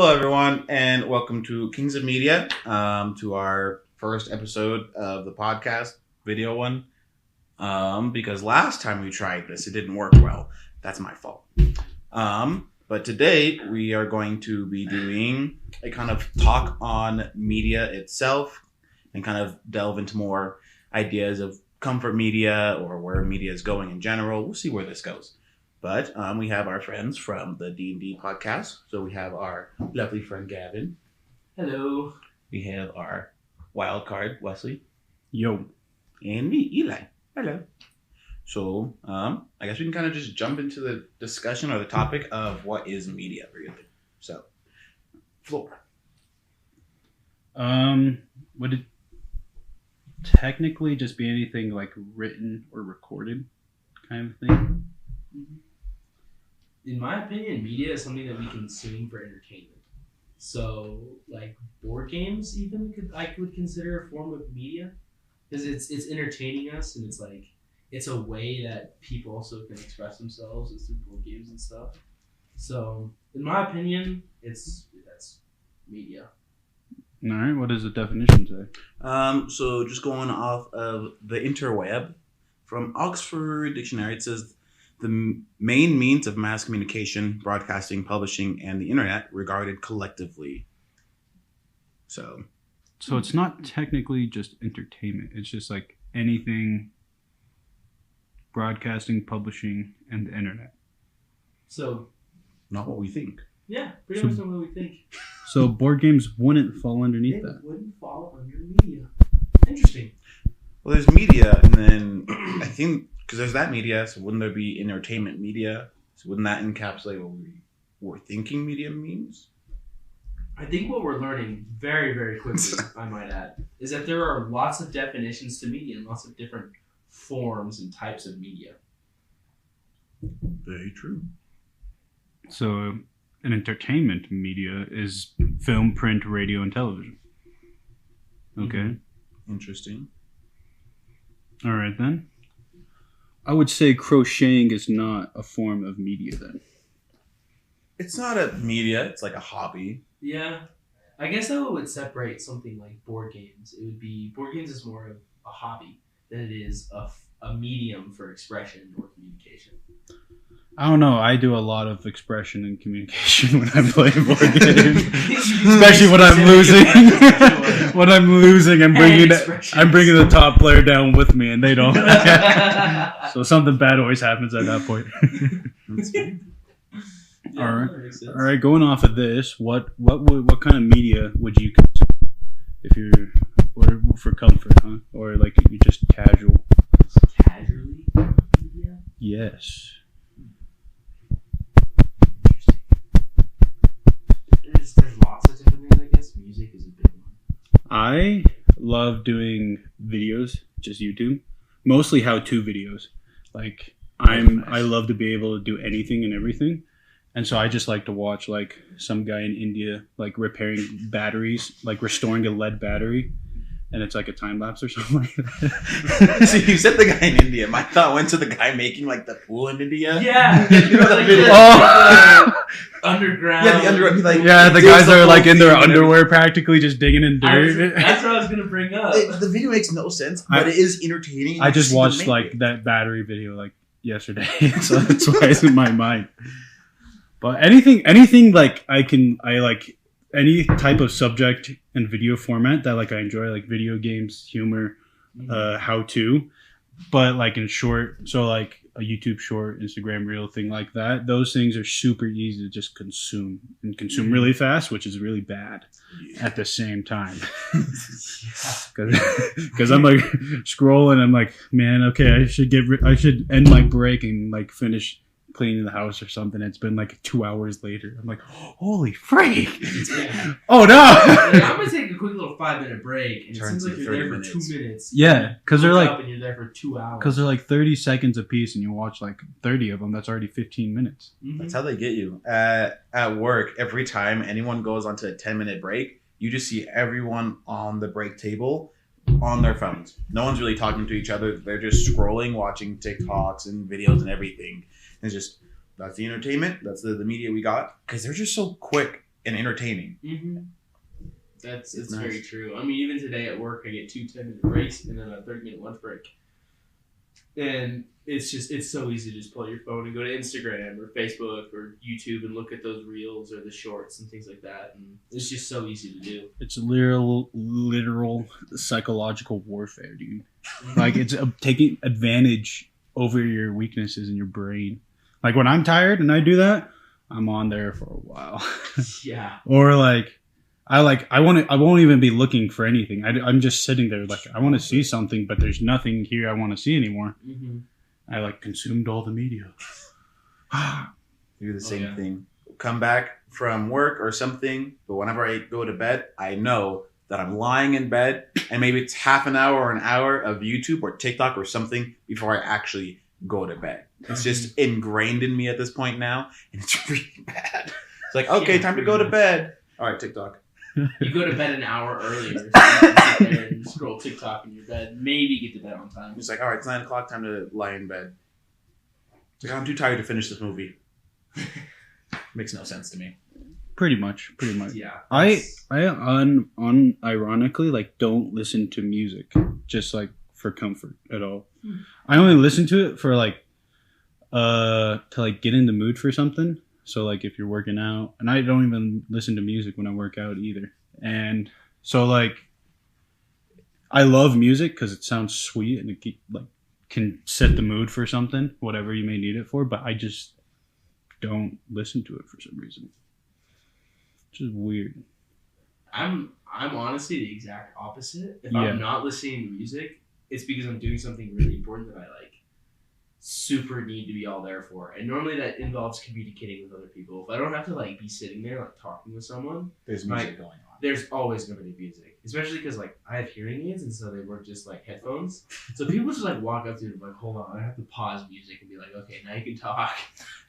Hello, everyone, and welcome to Kings of Media, to our first episode of the podcast, video one. Because last time we tried this, it didn't work well. That's my fault. But today we are going to be doing a kind of talk on media itself and kind of delve into more ideas of comfort media or where media is going in general. We'll see where this goes. But we have our friends from the D&D podcast. So we have our lovely friend Gavin. Hello. We have our wild card Wesley. Yo. And me, Eli. Hello. So I guess we can kind of just jump into the discussion or the topic of what is media, really. So, floor. Would it technically just be anything like written or recorded kind of thing? In my opinion, media is something that we consume for entertainment. So, like board games, even I would consider a form of media because it's entertaining us, and it's a way that people also can express themselves is through board games and stuff. So, in my opinion, that's media. All right. What does the definition say? So just going off of the interweb, from Oxford Dictionary, it says the main means of mass communication, broadcasting, publishing, and the internet regarded collectively. So it's not technically just entertainment. It's just like anything broadcasting, publishing, and the internet. So, not what we think. yeah, pretty much not what we think. So board games wouldn't fall underneath It that. wouldn't fall under media. Interesting. Well, there's media, and then I think because there's that media, so wouldn't there be entertainment media? So wouldn't that encapsulate what we were thinking media means? I think what we're learning very, very quickly, I might add, is that there are lots of definitions to media and lots of different forms and types of media. Very true. So an entertainment media is film, print, radio, and television. Okay. Interesting. All right, then. I would say crocheting is not a form of media, then. It's not a media, it's like a hobby. Yeah. I guess that would separate something like board games. It would be, board games is more of a hobby than it is a medium for expression or communication. I don't know. I do a lot of expression and communication when I'm playing board games, especially when I'm losing. When I'm losing, I'm bringing the top player down with me, and they don't. So something bad always happens at that point. Yeah, all right. Going off of this, what kind of media would you consume if you're for comfort, huh? Or like you just casual? Casually media? Yes. There's lots of different things, I guess. Music is a big one. I love doing videos, just YouTube. Mostly how-to videos. Like I love to be able to do anything and everything. And so I just like to watch like some guy in India like repairing batteries, like restoring a lead battery. And it's like a time lapse or something like that. So you said the guy in India. My thought went to the guy making like the pool in India. Yeah. You know that video? Underground. Yeah, the underground. Like, The guys are like in their underwear practically just digging in dirt. That's what I was going to bring up. The video makes no sense, but it is entertaining. I just watched like that battery video like yesterday. So that's why it's in my mind. But anything like I like any type of subject and video format that like I enjoy, like video games, humor, how to, but like in short, so like a YouTube short, Instagram reel thing like that. Those things are super easy to just consume really fast, which is really bad at the same time. Because I'm like scrolling, I'm like, man, okay, I should end my break and like finish cleaning the house or something. It's been like 2 hours later. I'm like, holy freak! Yeah. Oh no! I'm gonna take a quick little 5-minute break, and it seems like you're there for 2 minutes. Yeah, because they're like, and you're there for 2 hours. because they're like 30 seconds a piece, and you watch like 30 of them. That's already 15 minutes. Mm-hmm. That's how they get you. At work, every time anyone goes onto a 10-minute break, you just see everyone on the break table on their phones. No one's really talking to each other. They're just scrolling, watching TikToks and videos and everything. It's just, that's the entertainment. That's the media we got. Because they're just so quick and entertaining. Mm-hmm. It's nice. very true. I mean, even today at work, I get 2 10-minute breaks and then a 30-minute lunch break. And it's so easy to just pull your phone and go to Instagram or Facebook or YouTube and look at those reels or the shorts and things like that. And it's just so easy to do. It's literal psychological warfare, dude. Like, it's taking advantage over your weaknesses in your brain. Like, when I'm tired and I do that, I'm on there for a while. Yeah. Or I won't even be looking for anything. I'm just sitting there like, I want to see something, but there's nothing here I want to see anymore. Mm-hmm. I consumed all the media. Do the same thing. Come back from work or something, but whenever I go to bed, I know that I'm lying in bed and maybe it's half an hour or an hour of YouTube or TikTok or something before I actually go to bed. It's just ingrained in me at this point now, and it's really bad. It's like, okay, time to go to bed. All right, TikTok. You go to bed an hour earlier, so you can sit there and scroll TikTok in your bed. Maybe get to bed on time. It's like, all right, it's 9 o'clock, time to lie in bed. It's like, I'm too tired to finish this movie. Makes no sense to me. Pretty much. Yeah. I unironically don't listen to music just for comfort at all. I only listen to it for to get in the mood for something. So if you're working out, and I don't even listen to music when I work out either. And so I love music because it sounds sweet and it can set the mood for something, whatever you may need it for. But I just don't listen to it for some reason. Which is weird. I'm honestly the exact opposite. If I'm not listening to music, it's because I'm doing something really important that I super need to be all there for. And normally that involves communicating with other people. If I don't have to be sitting there talking with someone, there's music going on. There's always going to be music. Especially because I have hearing aids and so they work just like headphones. So people just walk up to me and hold on, I have to pause music and be like, okay, now you can talk.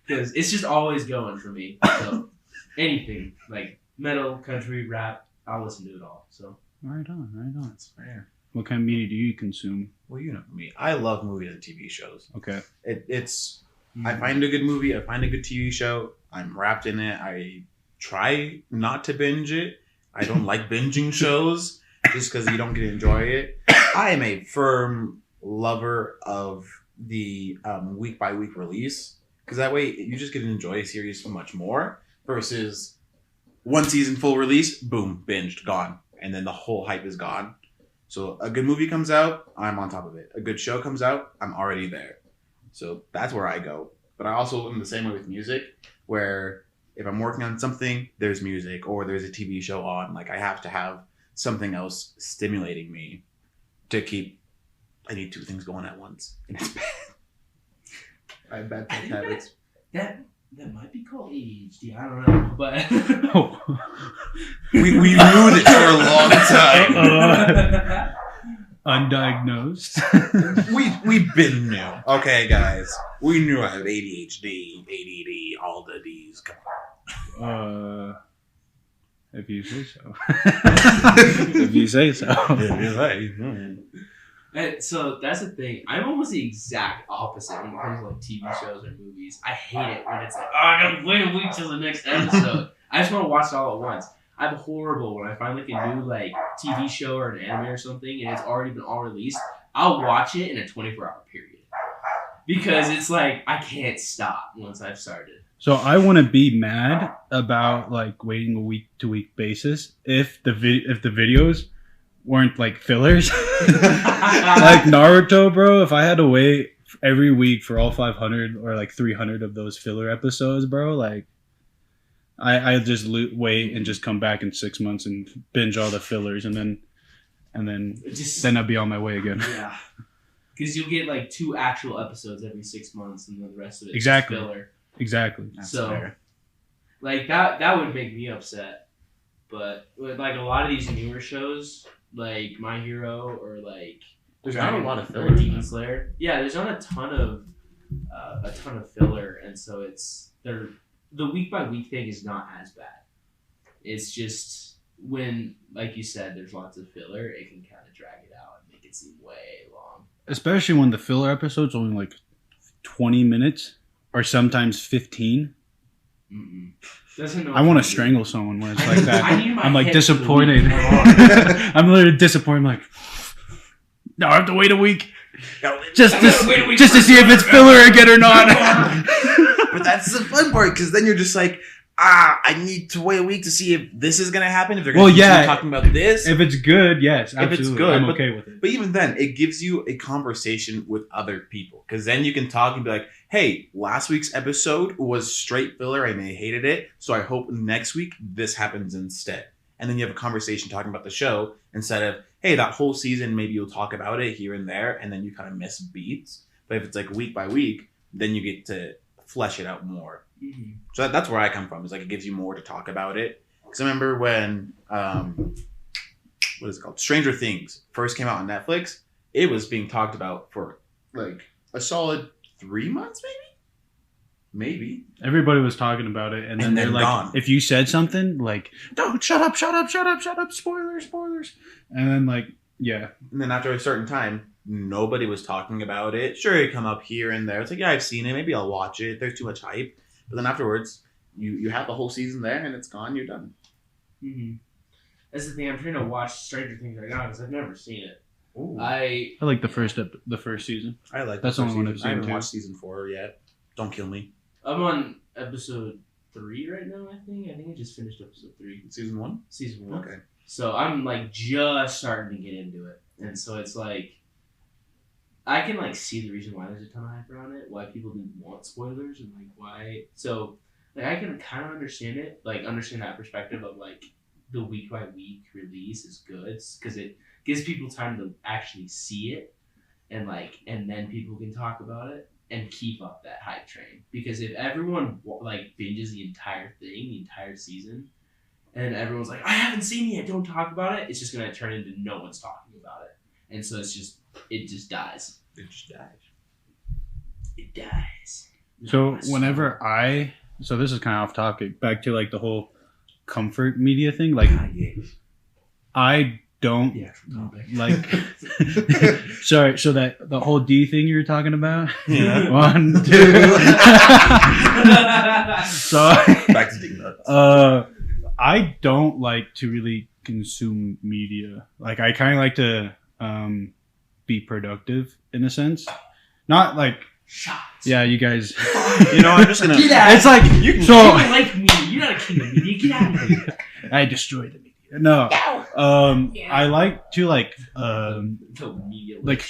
Because it's just always going for me. So anything metal, country, rap, I'll listen to it all. So right on. That's fair. What kind of media do you consume? Well, you know me. I love movies and TV shows. Okay. I find a good movie. I find a good TV show. I'm wrapped in it. I try not to binge it. I don't like binging shows just because you don't get to enjoy it. I am a firm lover of the week by week release because that way you just get to enjoy a series so much more versus one season full release, boom, binged, gone, and then the whole hype is gone. So a good movie comes out, I'm on top of it. A good show comes out, I'm already there. So that's where I go. But I also am the same way with music, where if I'm working on something, there's music, or there's a TV show on. I have to have something else stimulating me to keep. I need 2 things going at once, and it's bad. I have bad habits. That might be called ADHD. I don't know, but we knew this for a long time. Undiagnosed. We've been new. Okay, guys, we knew I have ADHD, ADD, all the D's. Come on. If you say so. If you say so. And so that's the thing. I'm almost the exact opposite when it comes to TV shows or movies. I hate it when it's I gotta wait a week till the next episode. I just want to watch it all at once. I'm horrible when I find a new TV show or an anime or something and it's already been all released. I'll watch it in a 24-hour period because it's I can't stop once I've started. So I want to be mad about waiting a week to week basis if the videos weren't fillers. Naruto, bro. If I had to wait every week for all 500 or 300 of those filler episodes, bro, I just wait and just come back in 6 months and binge all the fillers and then I'd be on my way again. Yeah, because you'll get 2 actual episodes every 6 months and then the rest of it exactly is filler. Exactly. That's so fair. that would make me upset. But with a lot of these newer shows, like My Hero or There's not a lot of or filler. Demon Slayer. Yeah, there's not a ton of filler, and so the week by week thing is not as bad. It's just when, like you said, there's lots of filler, it can kind of drag it out and make it seem way long. Especially when the filler episode's only 20 minutes or sometimes 15. Doesn't know. I want to strangle someone when it's like that. I need my I'm like head disappointed. to leave. I'm literally disappointed. I'm like, no, I have to wait a week just I gotta wait a week to see if it's filler again or not. But that's the fun part, because then you're just like, I need to wait a week to see if this is going to happen. If they're going to continue talking about this. If it's good, yes, absolutely. If it's good, I'm okay with it. But even then, it gives you a conversation with other people. Because then you can talk and be like, hey, last week's episode was straight filler and I hated it. So I hope next week this happens instead. And then you have a conversation talking about the show instead of, hey, that whole season, maybe you'll talk about it here and there. And then you kind of miss beats. But if it's like week by week, then you get to flesh it out more. Mm-hmm. So that's where I come from. Is like it gives you more to talk about it. Because I remember when what is it called? Stranger Things first came out on Netflix. It was being talked about for like a solid 3 months, maybe. Everybody was talking about it, and then they're like, gone. if you said something like, "No, shut up, spoilers," and then like, yeah, And then after a certain time, nobody was talking about it. Sure, it come up here and there. It's like, yeah, I've seen it. Maybe I'll watch it. There's too much hype. But then afterwards, you have the whole season there, and it's gone. You're done. Mm-hmm. That's the thing. I'm trying to watch Stranger Things right now because I've never seen it. Ooh. I like the first season. I like That's the the first only one season. I've seen, I haven't too. watched season 4 yet. Don't kill me. I'm on episode 3 right now. I think I just finished episode 3. Season 1? Season 1. Okay. So I'm like just starting to get into it, and so it's like I can like see the reason why there's a ton of hype around it, why people didn't want spoilers, and like why. So like I can kind of understand it, like understand that perspective of like the week by week release is good because it gives people time to actually see it, and then people can talk about it and keep up that hype train. Because if everyone like binges the entire thing, the entire season, and everyone's like, I haven't seen it yet, don't talk about it, it's just going to turn into no one's talking about it. And so it just dies. It just died. It dies. So so this is kind of off topic, back to like the whole comfort media thing. Like, Yes. I don't Yeah, topic. like. Sorry, so that the whole D thing you were talking about. Yeah. 1, 2. So Back to Dick Nuts. I don't like to really consume media. Like, I kind of like to be productive in a sense. Not like, Shots. yeah, you guys. You know, I'm just gonna. Get out. It's like You so. don't like me. You're not a king of media. Get out of here. I destroy the media. No, I like to like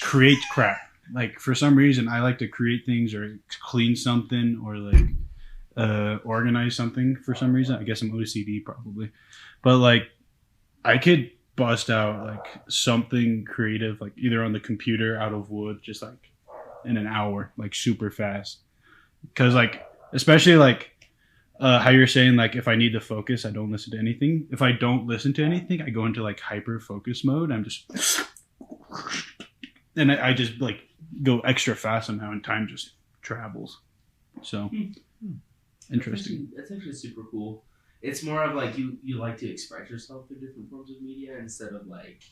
create crap. Like, for some reason, I like to create things or clean something or like organize something for some reason. I guess I'm OCD probably, but like I could bust out like something creative, like either on the computer out of wood, just like in an hour, like super fast. Because like, especially like how you're saying, like if I need to focus, I don't listen to anything. If I don't listen to anything, I go into like hyper focus mode. I'm just, and I just like go extra fast somehow, and time just travels. So interesting. That's actually super cool. It's more of like you like to express yourself through different forms of media instead of like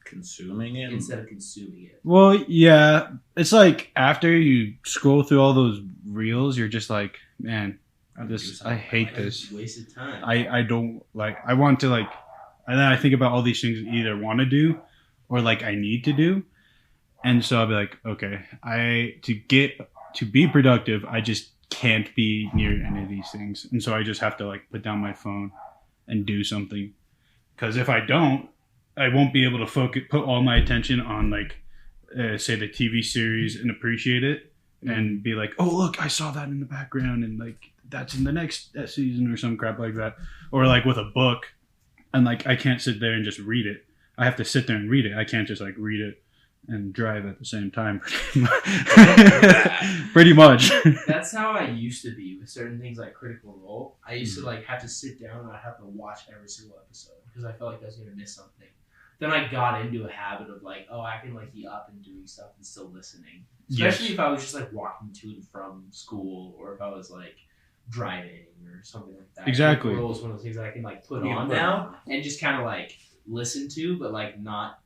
Consuming it. consuming it. Well, yeah, it's like after you scroll through all those reels, you're just like, man, I hate this. Wasted time. I don't like. I want to like, and then I think about all these things I either want to do or like I need to do, and so I'll be like, okay, to be productive, I just can't be near any of these things, and so I just have to like put down my phone and do something, because if I don't, I won't be able to put all my attention on like say the TV series and appreciate it and be like, oh look, I saw that in the background and like that's in the next season or some crap like that. Or like with a book, and like I can't sit there and just read it. I have to sit there and read it. I can't just like read it and drive at the same time. Pretty much. That's how I used to be with certain things like Critical Role. I used to like have to sit down and I have to watch every single episode because I felt like I was going to miss something. Then I got into a habit of like, oh, I can like be up and doing stuff and still listening. Especially if I was just like walking to and from school, or if I was like driving or something like that. Exactly. Critical Role is one of those things that I can like put on now and just kind of like listen to, but like not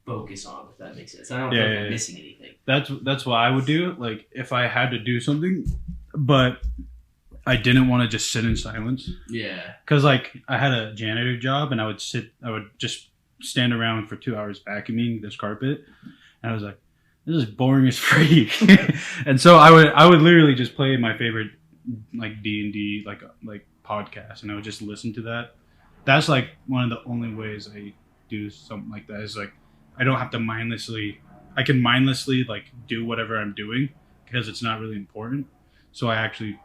focus on, if that makes sense. I don't feel like I'm missing anything. That's what I would do. Like if I had to do something, but I didn't want to just sit in silence. Yeah. Because, like, I had a janitor job, and I would just stand around for 2 hours vacuuming this carpet. And I was like, this is boring as freak. And so I would literally just play my favorite, like, D&D, like podcast, and I would just listen to that. That's, like, one of the only ways I do something like that is, like, I don't have to I can mindlessly, like, do whatever I'm doing because it's not really important. So I actually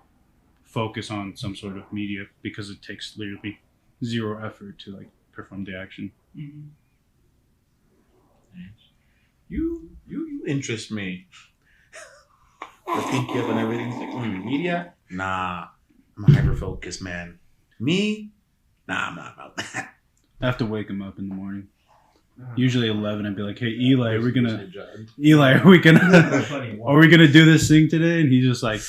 focus on some sort of media because it takes literally zero effort to, like, perform the action. Mm-hmm. You interest me. The thinking of and everything's like, media? Nah. I'm a hyper-focused man. Me? Nah, I'm not about that. I have to wake him up in the morning. Usually 11. I'd be like, "Hey, Eli, are we gonna do this thing today?" And he's just like,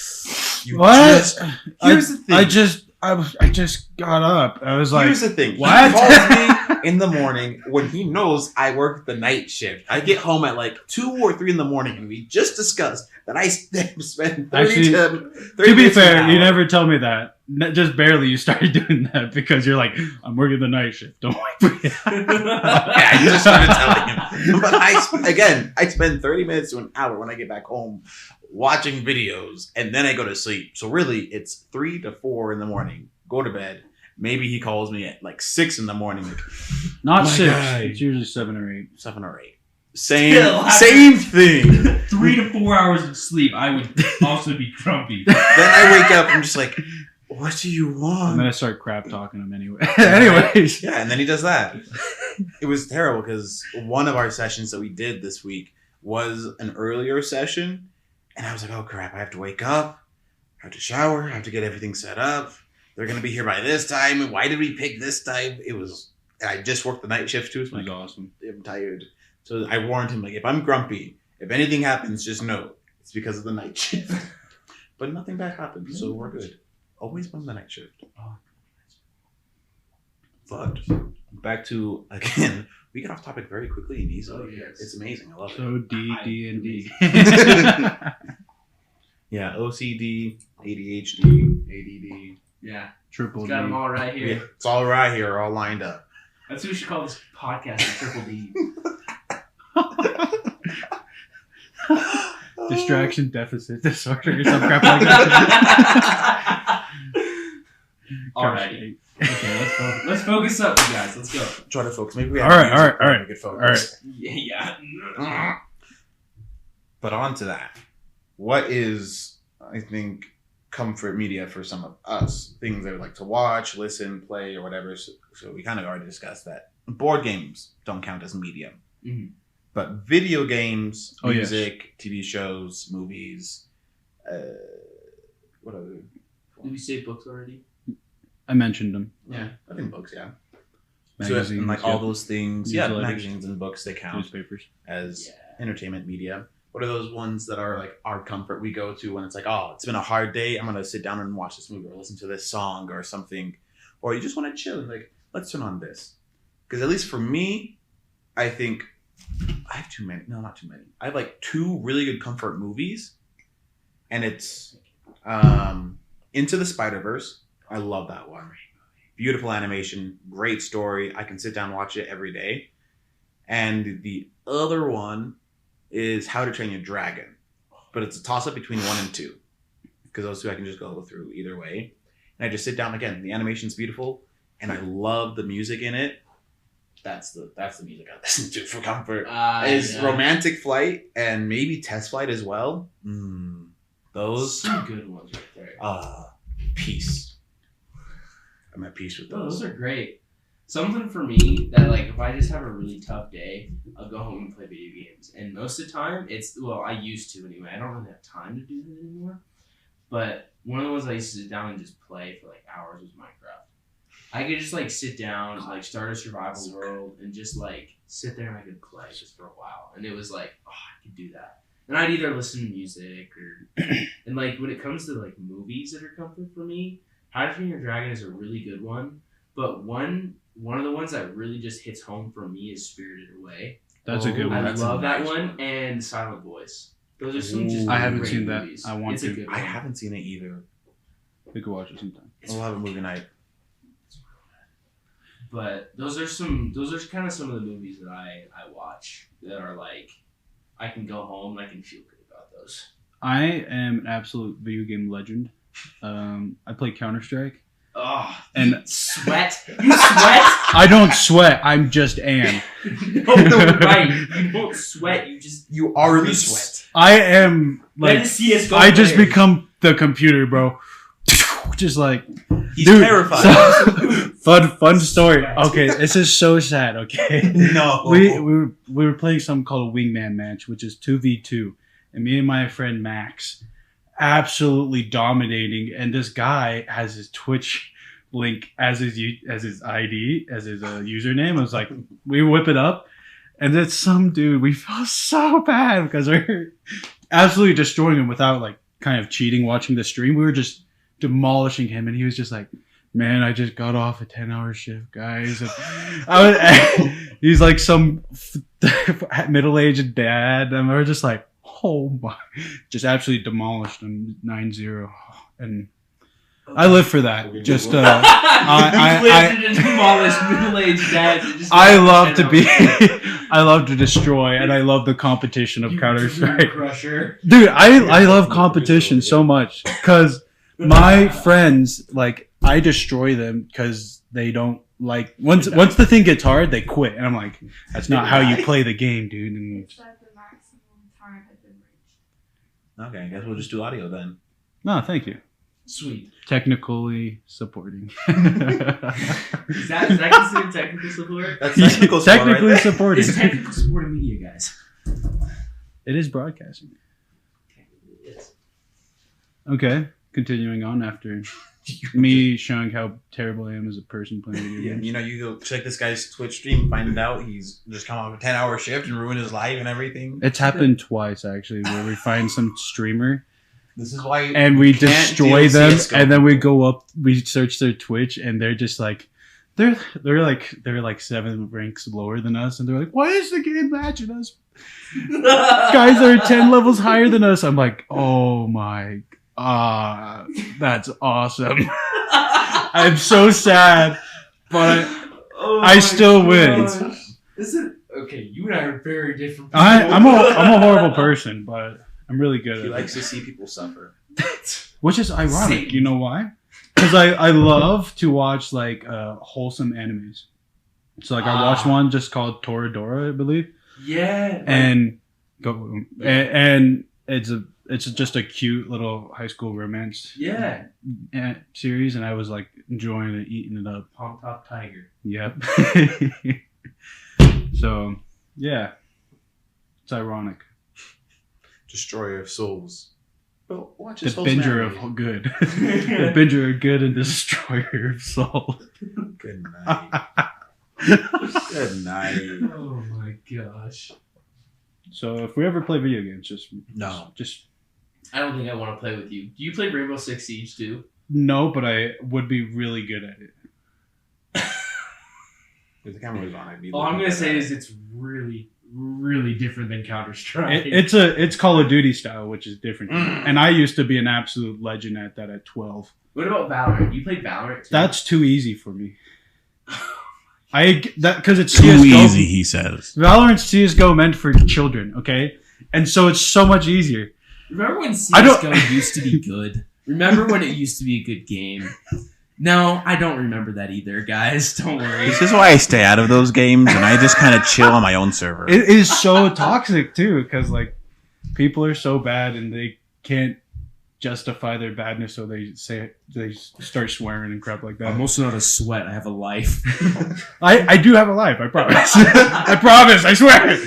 "What?" Here's the thing. I just got up. I was like, here's the thing. What? He calls me in the morning when he knows I work the night shift. I get home at like 2 or 3 in the morning, and we just discussed that I spend 30 to be fair, you never tell me that. Just barely you started doing that because you're like, I'm working the night shift. Don't wait for me. Yeah, I just started telling him. But I spend 30 minutes to an hour when I get back home watching videos, and then I go to sleep. So really, it's 3 to 4 in the morning. Go to bed. Maybe he calls me at like 6 in the morning. Like, not 6. It's usually 7 or 8. 7 or 8. Same thing. 3 to 4 hours of sleep, I would also be grumpy. Then I wake up, I'm just like, what do you want? I'm gonna start crap talking him anyway. Anyways. Yeah, and then he does that. It was terrible because one of our sessions that we did this week was an earlier session, and I was like, oh crap, I have to wake up, I have to shower, I have to get everything set up. They're gonna be here by this time, and why did we pick this time? And I just worked the night shift too, so it was awesome. I'm tired. So I warned him, like, if I'm grumpy, if anything happens, just know it's because of the night shift. But nothing bad happened, so we're good. Always blame the night shift. But back to, again, we get off topic very quickly and easily. Oh, yes. It's amazing. I love it. So D&D. Yeah, OCD, ADHD, ADD. Yeah. Triple Got D. them all right here. Yeah, it's all right here, all lined up. That's what we should call this podcast, Triple D. Distraction deficit disorder or some crap like that. Alrighty. Okay, let's focus up, you guys. Let's go. Try to focus. Maybe we All have right. good focus. Yeah. But on to that. What is, I think, comfort media for some of us? Things that we like to watch, listen, play, or whatever. So we kind of already discussed that. Board games don't count as media. Mm-hmm. But video games, music, yes. TV shows, movies, what other? Did we say books already? I mentioned them. Yeah, I think books, yeah. Magazines, So, and like all those things, Newsletters. magazines and books, they count Newspapers. as entertainment media. What are those ones that are like our comfort we go to when it's like, oh, it's been a hard day, I'm going to sit down and watch this movie or listen to this song or something. Or you just want to chill and like, let's turn on this. Because at least for me, I think I have too many. No, not too many. I have like 2 really good comfort movies. And it's Into the Spider-Verse. I love that one. Beautiful animation, great story. I can sit down and watch it every day. And the other one is How to Train Your Dragon. But it's a toss-up between 1 and 2. Because those 2 I can just go through either way. And I just sit down again. The animation's beautiful. And I love the music in it. That's the music I listen to for comfort. Romantic Flight and maybe Test Flight as well. Those. Some good ones right there. Peace. I'm at peace with those. Those are great. Something for me that, like, if I just have a really tough day, I'll go home and play video games. And most of the time, I used to anyway. I don't really have time to do that anymore. But one of the ones I used to sit down and just play for, like, hours was Minecraft. I could just, like, sit down, like, start a survival world and just, like, sit there and I could play just for a while. And it was like, oh, I could do that. And I'd either listen to music or... and, like, when it comes to, like, movies that are comfort for me, How to Train Your Dragon is a really good one. But one of the ones that really just hits home for me is Spirited Away. That's a good one. I love that one. And Silent Voice. Those are some just I haven't great seen movies. that. I want it's a to. good I one. haven't seen it either. We could watch it sometime. We'll have a movie night. But those are kind of some of the movies that I watch that are like, I can go home and I can feel good about those. I am an absolute video game legend. I play Counter-Strike. Oh, and you sweat. You sweat? I don't sweat. I'm just am. No, right. You don't sweat. You are the sweat. I am like I just become the computer, bro. Just like he's terrified. So, fun story. Okay, this is so sad. Okay, no, we were playing something called a wingman match, which is 2v2, and me and my friend Max absolutely dominating. And this guy has his Twitch link as his ID, as his username. I was like, we whip it up, and it's some dude. We felt so bad because we're absolutely destroying him without like kind of cheating. Watching the stream, we were just demolishing him, and he was just like, man, I just got off a 10-hour shift, guys. And he's like some middle-aged dad, and we're just like, oh my, just absolutely demolished him 9-0. And I live for that. Just I love to be I love to destroy, and I love the competition of Counter-Strike. Dude, I love competition so much because my friends, like, I destroy them because they don't like once the thing gets hard, they quit, and I'm like, that's not how you play the game, dude. And it's that the maximum time had been reached. Okay, I guess we'll just do audio then. No, thank you. Sweet. Technically supporting. Is that considered technical support? That's technical support. Technically right supporting. It's technical support of media, guys. It is broadcasting. Technically, it is. Okay, continuing on after me showing how terrible I am as a person playing video games. You know, you go check this guy's Twitch stream, find out he's just come off a 10-hour shift and ruined his life and everything. It's happened twice actually, where we find some streamer. This is why, and we destroy them, and then we go up, we search their Twitch, and they're just like, they're like 7 ranks lower than us, and they're like, why is the game matching us? Guys that are 10 levels higher than us. I'm like, oh my, that's awesome. I'm so sad, but I still win. Okay, you and I are very different people. I'm a horrible person, but I'm really good at it. He likes to see people suffer. Which is ironic. You know why? Because I love to watch like wholesome animes. So like I watched one just called Toradora, I believe. Yeah. And it's just a cute little high school romance series, and I was like enjoying it, eating it up. Palm Top Tiger. Yep. So yeah. It's ironic. Destroyer of souls. But watch his the binger of good. The binger of good and destroyer of soul. Good night. Good night. Oh my gosh. So if we ever play video games, just I don't think I want to play with you. Do you play Rainbow Six Siege too? No, but I would be really good at it. If the camera was on, I'd be. All I'm gonna say is it's really, really different than Counter-Strike. It's Call of Duty style, which is different. And I used to be an absolute legend at that at 12. What about Valorant? You played Valorant too? That's too easy for me. Because it's too CSGO. Easy, he says. Valorant's CSGO meant for children, okay? And so it's so much easier. Remember when CSGO used to be good? Remember when it used to be a good game? No, I don't remember that either, guys. Don't worry. This is why I stay out of those games, and I just kind of chill on my own server. It is so toxic, too, because, like, people are so bad and they can't justify their badness, so they start swearing and crap like that. I'm also not a sweat. I have a life. I do have a life, I promise. I promise, I swear.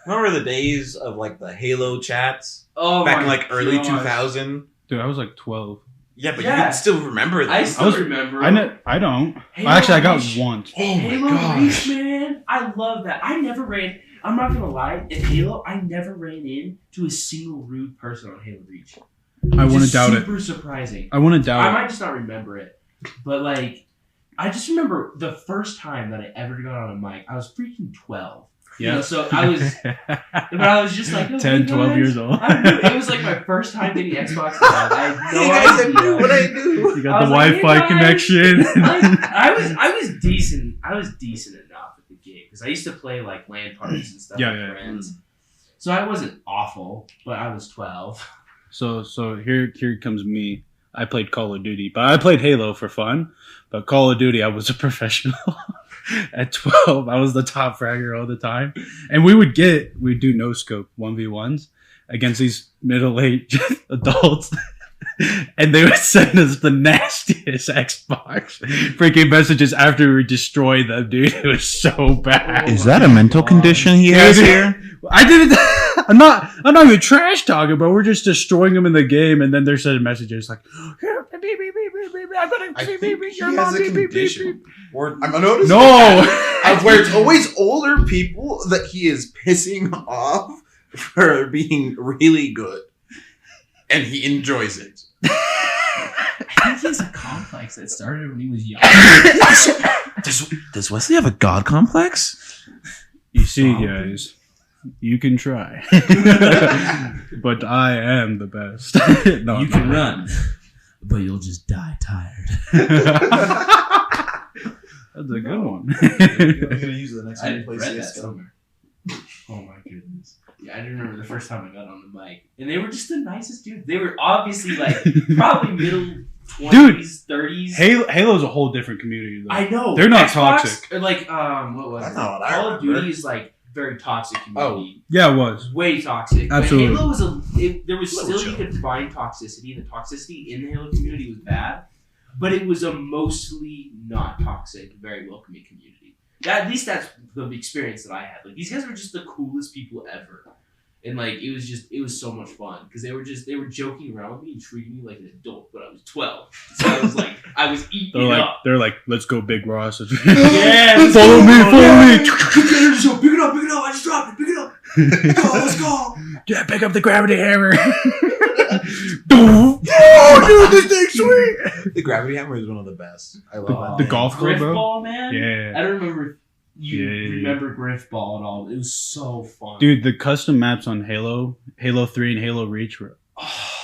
Remember the days of, like, the Halo chats? Oh, back in, like, early 2000? Dude, I was, like, 12. Yeah, but you can still remember that. I still remember. I don't. Halo Actually, I got Reach. once. Oh my Halo gosh. Reach, man. I love that. I never ran. I'm not gonna lie. In Halo, I never ran into a single rude person on Halo Reach. I want to doubt it. Super surprising. I want to doubt I it. might just not remember it, but like, I just remember the first time that I ever got on a mic. I was freaking 12. You know, so I was just like, oh, 10, hey 12 guys. years old. It was like my first time getting Xbox Live. I had no Hey guys, I idea. do what I do. You got I the was like, hey, Wi-Fi guys. connection. I was decent. I was decent enough at the game because I used to play like LAN parties and stuff with friends. So I wasn't awful, but I was 12. So here comes me. I played Call of Duty, but I played Halo for fun. But Call of Duty, I was a professional. At 12, I was the top fragger all the time. And we'd do no scope 1v1s against these middle-aged adults. And they would send us the nastiest Xbox freaking messages after we destroyed them, dude. It was so bad. Is that a mental condition he has here? I didn't. I'm not even trash talking, but we're just destroying them in the game, and then they're sending messages like, "I'm gonna I think beep, he your has mom, a beep, beep, beep, condition. beep." Or I'm noticing No, where it's always older people that he is pissing off for being really good, and he enjoys it. I think he has a complex that started when he was young. Does Wesley have a god complex? you see, guys, you can try, but I am the best. No, You I'm can not. run, but you'll just die tired. That's a good one. I'm gonna use the next I one to play read that CS:GO. somewhere. Oh my goodness. Yeah, I remember the first time I got on the mic. And they were just the nicest dudes. They were obviously like probably middle 20s, 30s. Halo's a whole different community, though. I know. They're not Xbox, toxic. Or like, what was That's it? not what I Call of remember. Duty is like very toxic community. Yeah, it was. Way toxic. Absolutely. But Halo was there was Little still, you chill. could find toxicity. The toxicity in the Halo community was bad. But it was a mostly not toxic, very welcoming community. At least that's the experience that I had. Like, these guys were just the coolest people ever. And like it was so much fun because they were joking around with me and treating me like an adult, but I was 12, so I was like eating up. They're like, let's go, Big Ross. Yeah, follow me. Pick it up! I just dropped it. Pick it up! Let's go! Yeah, pick up the gravity hammer. Oh, dude, this thing's sweet. The gravity hammer is one of the best. I love that. The thing. golf club, Griff bro. ball, man. Yeah. I don't remember if you Yeah. remember Griff ball at all. It was so fun, Dude, the custom maps on Halo 3 and Halo Reach were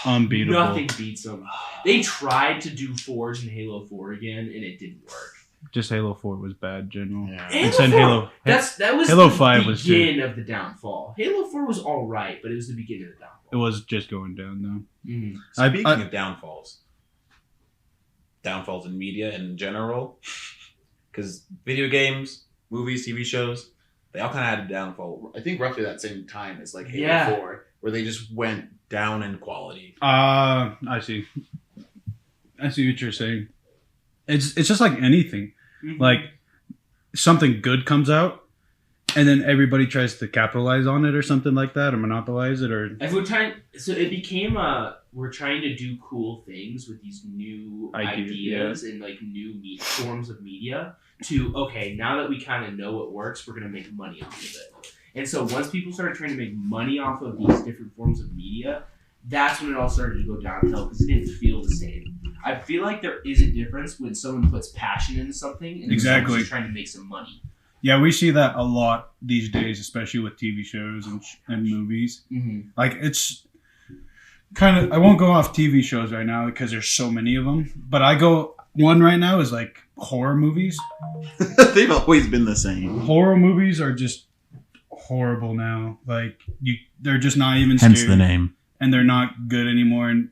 unbeatable. Nothing beats them. They tried to do Forge and Halo 4 again, and it didn't work. Just Halo 4 was bad, in general. Yeah. And then Halo. That was Halo the 5 was too. beginning of the downfall. Halo 4 was all right, but it was the beginning of the downfall. It was just going down, though. Mhm. Speaking I- of downfalls in media in general, because video games, movies, TV shows, they all kind of had a downfall. I think roughly that same time as like Halo Yeah. 4, where they just went down in quality. I see. I see what you're saying. It's just like anything. Mhm. Like, something good comes out, and then everybody tries to capitalize on it or something like that, or monopolize it, or Like so it became we're trying to do cool things with these new ideas and like new forms of media okay, now that we kind of know what works, we're going to make money off of it. And so once people started trying to make money off of these different forms of media, that's when it all started to go downhill because it didn't feel the same. I feel like there is a difference when someone puts passion into something and Exactly. someone's just trying to make some money. yeah, we see that a lot these days, especially with TV shows and movies. Mm-hmm. Like, it's kind of, I won't go off TV shows right now because there's so many of them, but one right now is like horror movies. They've always been the same. Horror movies are just horrible now. Like, they're just not even Hence scary, the name. and they're not good anymore, and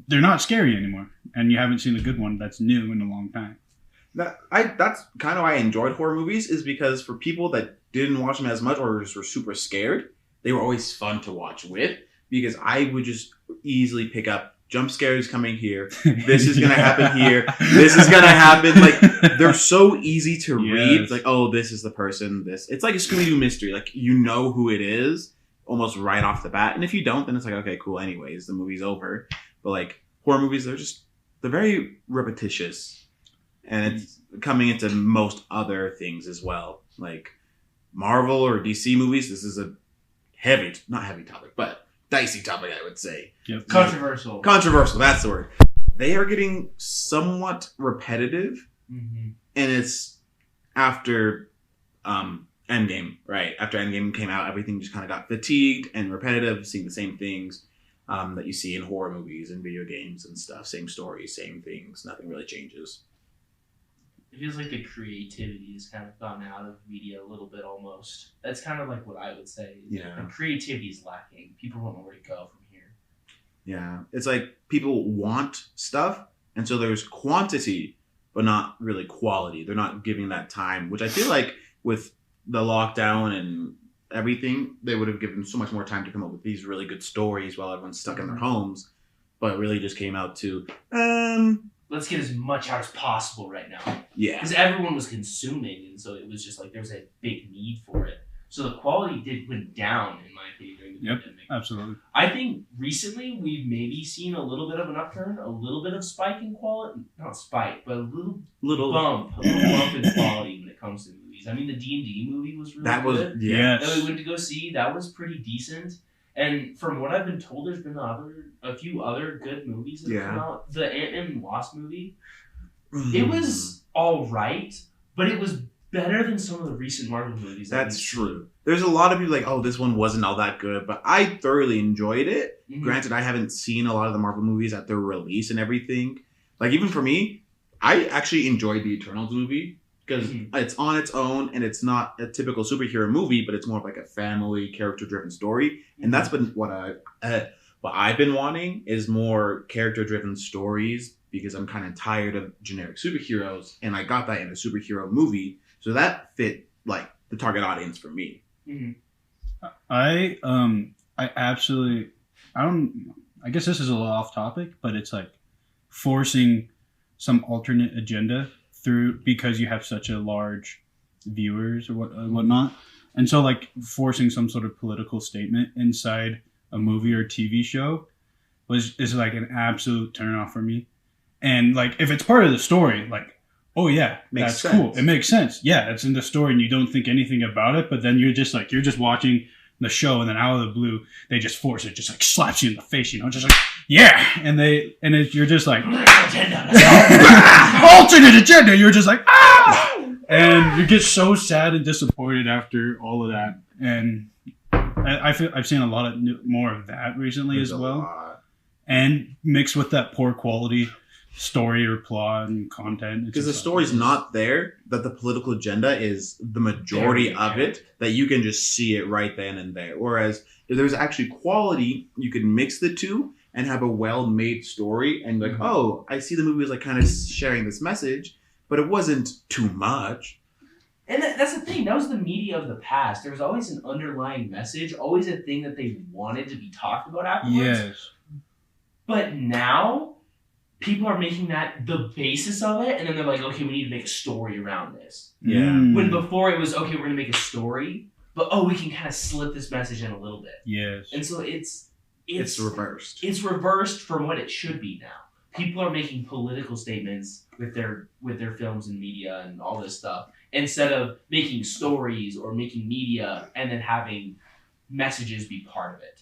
they're not scary anymore, and you haven't seen a good one that's new in a long time. That's kind of why I enjoyed horror movies, is because for people that didn't watch them as much or just were super scared, they were always fun to watch with, because I would just easily pick up jump scares coming here. This is going to happen here. This is going to happen. Like, they're so easy to read. Yes. Like, oh, this is the person. It's like a Scooby-Doo mystery. Like, you know who it is almost right off the bat. And if you don't, then it's like, okay, cool. Anyways, the movie's over. But like horror movies, they're very repetitious. And it's coming into most other things as well. Like Marvel or DC movies, this is a not heavy topic, but dicey topic, I would say. Yep. Controversial. Controversial, that's the word. They are getting somewhat repetitive, Mm-hmm. and it's after Endgame, right? After Endgame came out, everything just kind of got fatigued and repetitive, seeing the same things that you see in horror movies and video games and stuff. Same stories, same things. Nothing really changes. It feels like the creativity has kind of gone out of media a little bit almost. That's kind of like what I would say. Yeah. The creativity is lacking. People don't know where to go from here. Yeah. It's like people want stuff, and so there's quantity, but not really quality. They're not giving that time, which I feel like with the lockdown and everything, they would have given so much more time to come up with these really good stories while everyone's stuck in their homes. But it really just came out to, let's get as much out as possible right now. yeah. Because everyone was consuming, and so it was just like there was a big need for it. So the quality went down, in my opinion, during the pandemic. Absolutely. I think recently we've maybe seen a little bit of an upturn, a little bit of spike in quality. Not spike, but a little bump in quality when it comes to movies. I mean, the D&D movie was really good. That we went to go see. That was pretty decent. And from what I've been told, there's been a few other good movies that have come out. The Ant-Man and Wasp movie, it was all right, but it was better than some of the recent Marvel movies. That's true. There's a lot of people like, oh, this one wasn't all that good, but I thoroughly enjoyed it. Mm-hmm. Granted, I haven't seen a lot of the Marvel movies at their release and everything. Like, even for me, I actually enjoyed the Eternals movie because it's on its own and it's not a typical superhero movie, but it's more of like a family, character-driven story. And that's been what I've been wanting is more character-driven stories because I'm kind of tired of generic superheroes, and I got that in a superhero movie. So that fit like the target audience for me. Mm-hmm. I guess this is a little off topic, but it's like forcing some alternate agenda through because you have such a large viewers or whatnot. And so like forcing some sort of political statement inside a movie or TV show is like an absolute turnoff for me. And like if it's part of the story, like, oh yeah, that's cool. It makes sense. Yeah, it's in the story and you don't think anything about it, but then you're just watching the show and then out of the blue, they just force it, just like slaps you in the face, just like, yeah. You're just like, alternate agenda. You're just like, ah! And you get so sad and disappointed after all of that. And I feel I've seen a lot of more of that recently as well. And mixed with that poor quality story or plot and content, because the story's not there, that the political agenda is the majority of it, that you can just see it right then and there. Whereas if there's actually quality, you could mix the two and have a well-made story and like, oh, I see the movie is like kind of sharing this message, but it wasn't too much. And that's the thing. That was the media of the past. There was always an underlying message, always a thing that they wanted to be talked about afterwards. Yes. But now people are making that the basis of it, and then they're like, okay, we need to make a story around this. Yeah. When before it was, okay, we're going to make a story, but we can kind of slip this message in a little bit. Yes. And so it's reversed. It's reversed from what it should be now. People are making political statements with their films and media and all this stuff, instead of making stories or making media and then having messages be part of it.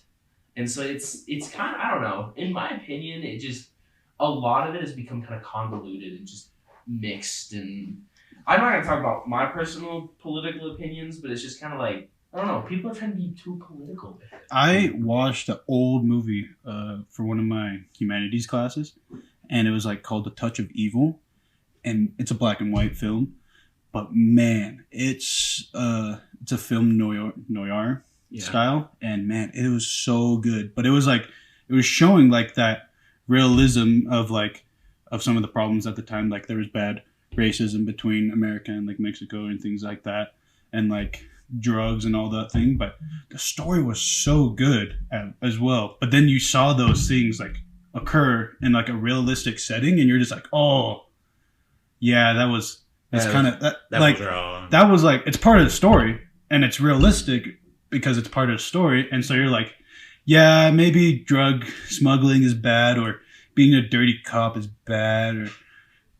And so it's kind of, I don't know, in my opinion, it just, a lot of it has become kind of convoluted and just mixed. And I'm not going to talk about my personal political opinions, but it's just kind of like, I don't know, people are trying to be too political with it. I watched an old movie for one of my humanities classes, and it was like called The Touch of Evil, and it's a black and white film, but man, it's a film noir style, and man, it was so good. But it was showing like that realism of some of the problems at the time. Like there was bad racism between America and like Mexico and things like that, and like drugs and all that thing. But the story was so good as well. But then you saw those things like occur in like a realistic setting, and you're just like, oh yeah, that was it's part of the story, and it's realistic because it's part of the story. And so you're like, yeah, maybe drug smuggling is bad, or being a dirty cop is bad, or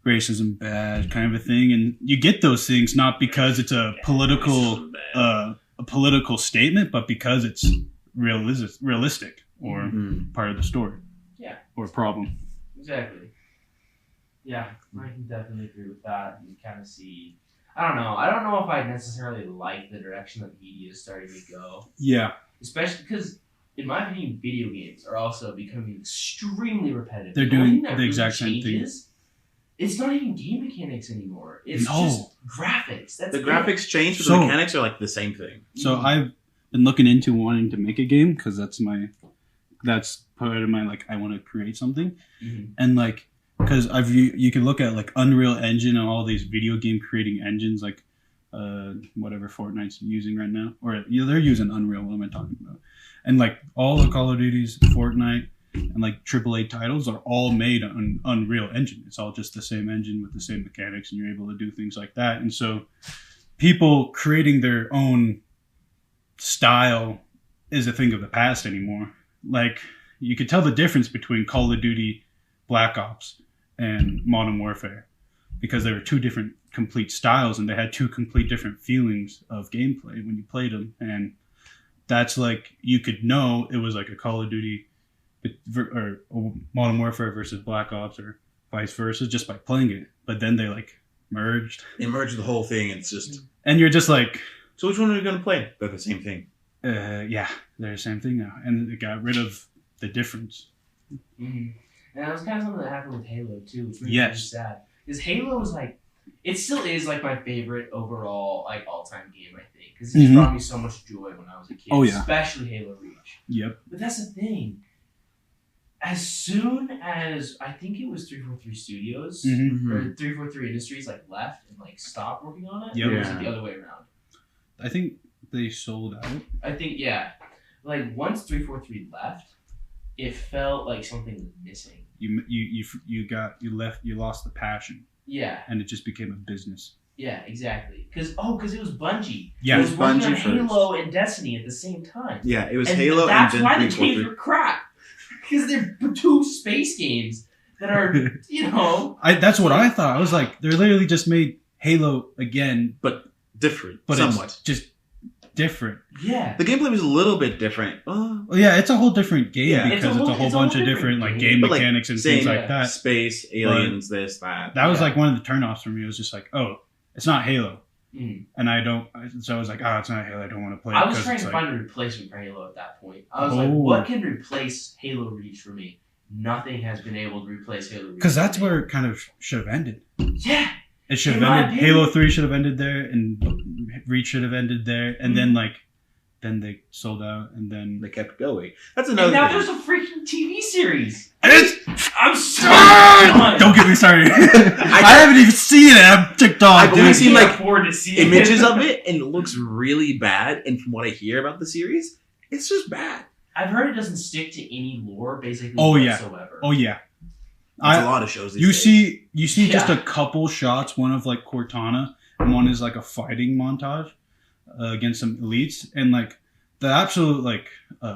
racism bad, kind of a thing. And you get those things not because it's a political statement, but because it's realistic or part of the story. Yeah. Or problem. Exactly. Yeah, I can definitely agree with that. You kind of see, I don't know. I don't know if I necessarily like the direction that media is starting to go. Yeah. Especially because, in my opinion, video games are also becoming extremely repetitive. They're The only doing thing that the exact same thing. It's not even game mechanics anymore. It's No. just graphics. That's The it. graphics change, but So- the mechanics are like the same thing. So I've been looking into wanting to make a game because that's part of my like I want to create something, Mhm. and like because you can look at like Unreal Engine and all these video game creating engines like whatever Fortnite's using right now, or they're using Unreal. What am I talking about? And like all the Call of Duties, Fortnite, and like AAA titles are all made on Unreal Engine. It's all just the same engine with the same mechanics, and you're able to do things like that. And so people creating their own style is a thing of the past anymore. Like you could tell the difference between Call of Duty, Black Ops, and Modern Warfare because they were two different complete styles and they had two complete different feelings of gameplay when you played them. And that's like you could know it was like a Call of Duty or Modern Warfare versus Black Ops or vice versa just by playing it. But then they like merged. They merge the whole thing. It's just. And you're just like, So which one are you going to play? They're the same thing. yeah, they're the same thing now. And it got rid of the difference. Mhm. And that was kind of something that happened with Halo too, which made me Yes. really sad. Because Halo was like, it still is like my favorite overall like all-time game, I think, because it just Mhm. brought me so much joy when I was a kid. Oh, yeah. Especially Halo Reach. Yep. But that's the thing. As soon as I think it was 343 Studios Mm-hmm. or 343 Industries like left and like stopped working on it, Yep. or was it Yeah. the other way around? I think they sold out. I think yeah. Like once 343 left, it felt like something was missing. You lost the passion, Yeah. and it just became a business. Yeah, exactly. Because it was Bungie. Yeah, it was working on Bungie first. Halo and Destiny at the same time. Yeah, it was And Halo and that's then why the games 343. are crap. Because they're two space games that are, That's what I thought. I was like, they're literally just made Halo again, Different, but somewhat. it's just different. yeah. The gameplay was a little bit different. Well, yeah, it's a whole different game Yeah. because it's a whole bunch of different like game But, like, mechanics and same, things like that. Space, aliens, this, that. That was Yeah. like one of the turnoffs for me. It was just like, oh, it's not Halo, Mm. and so I was like, oh, it's not Halo. I don't want to play it. I was 'cause trying it's to like, find a replacement for Halo at that point. I was like, Oh. what can replace Halo Reach for me? Nothing has been able to replace Halo Reach. because that's for me. where it kind of should have ended. Yeah. It should have In my ended. opinion- Halo 3 should have ended there, and Reach should have ended there, and then then they sold out, and then They kept going. That's And another now thing. there's a freaking TV series. it's I'm so don't get me started. I haven't even seen it. I'm ticked off, I've only dude. seen, like, afford to see images of it, and it looks really bad. And from what I hear about the series, it's just bad. I've heard it doesn't stick to any lore, basically. Oh, yeah. Whatsoever. Oh yeah, It's a lot of shows. These you days. see just Yeah. a couple shots. One of like Cortana, and one is like a fighting montage against some elites, and like the absolute like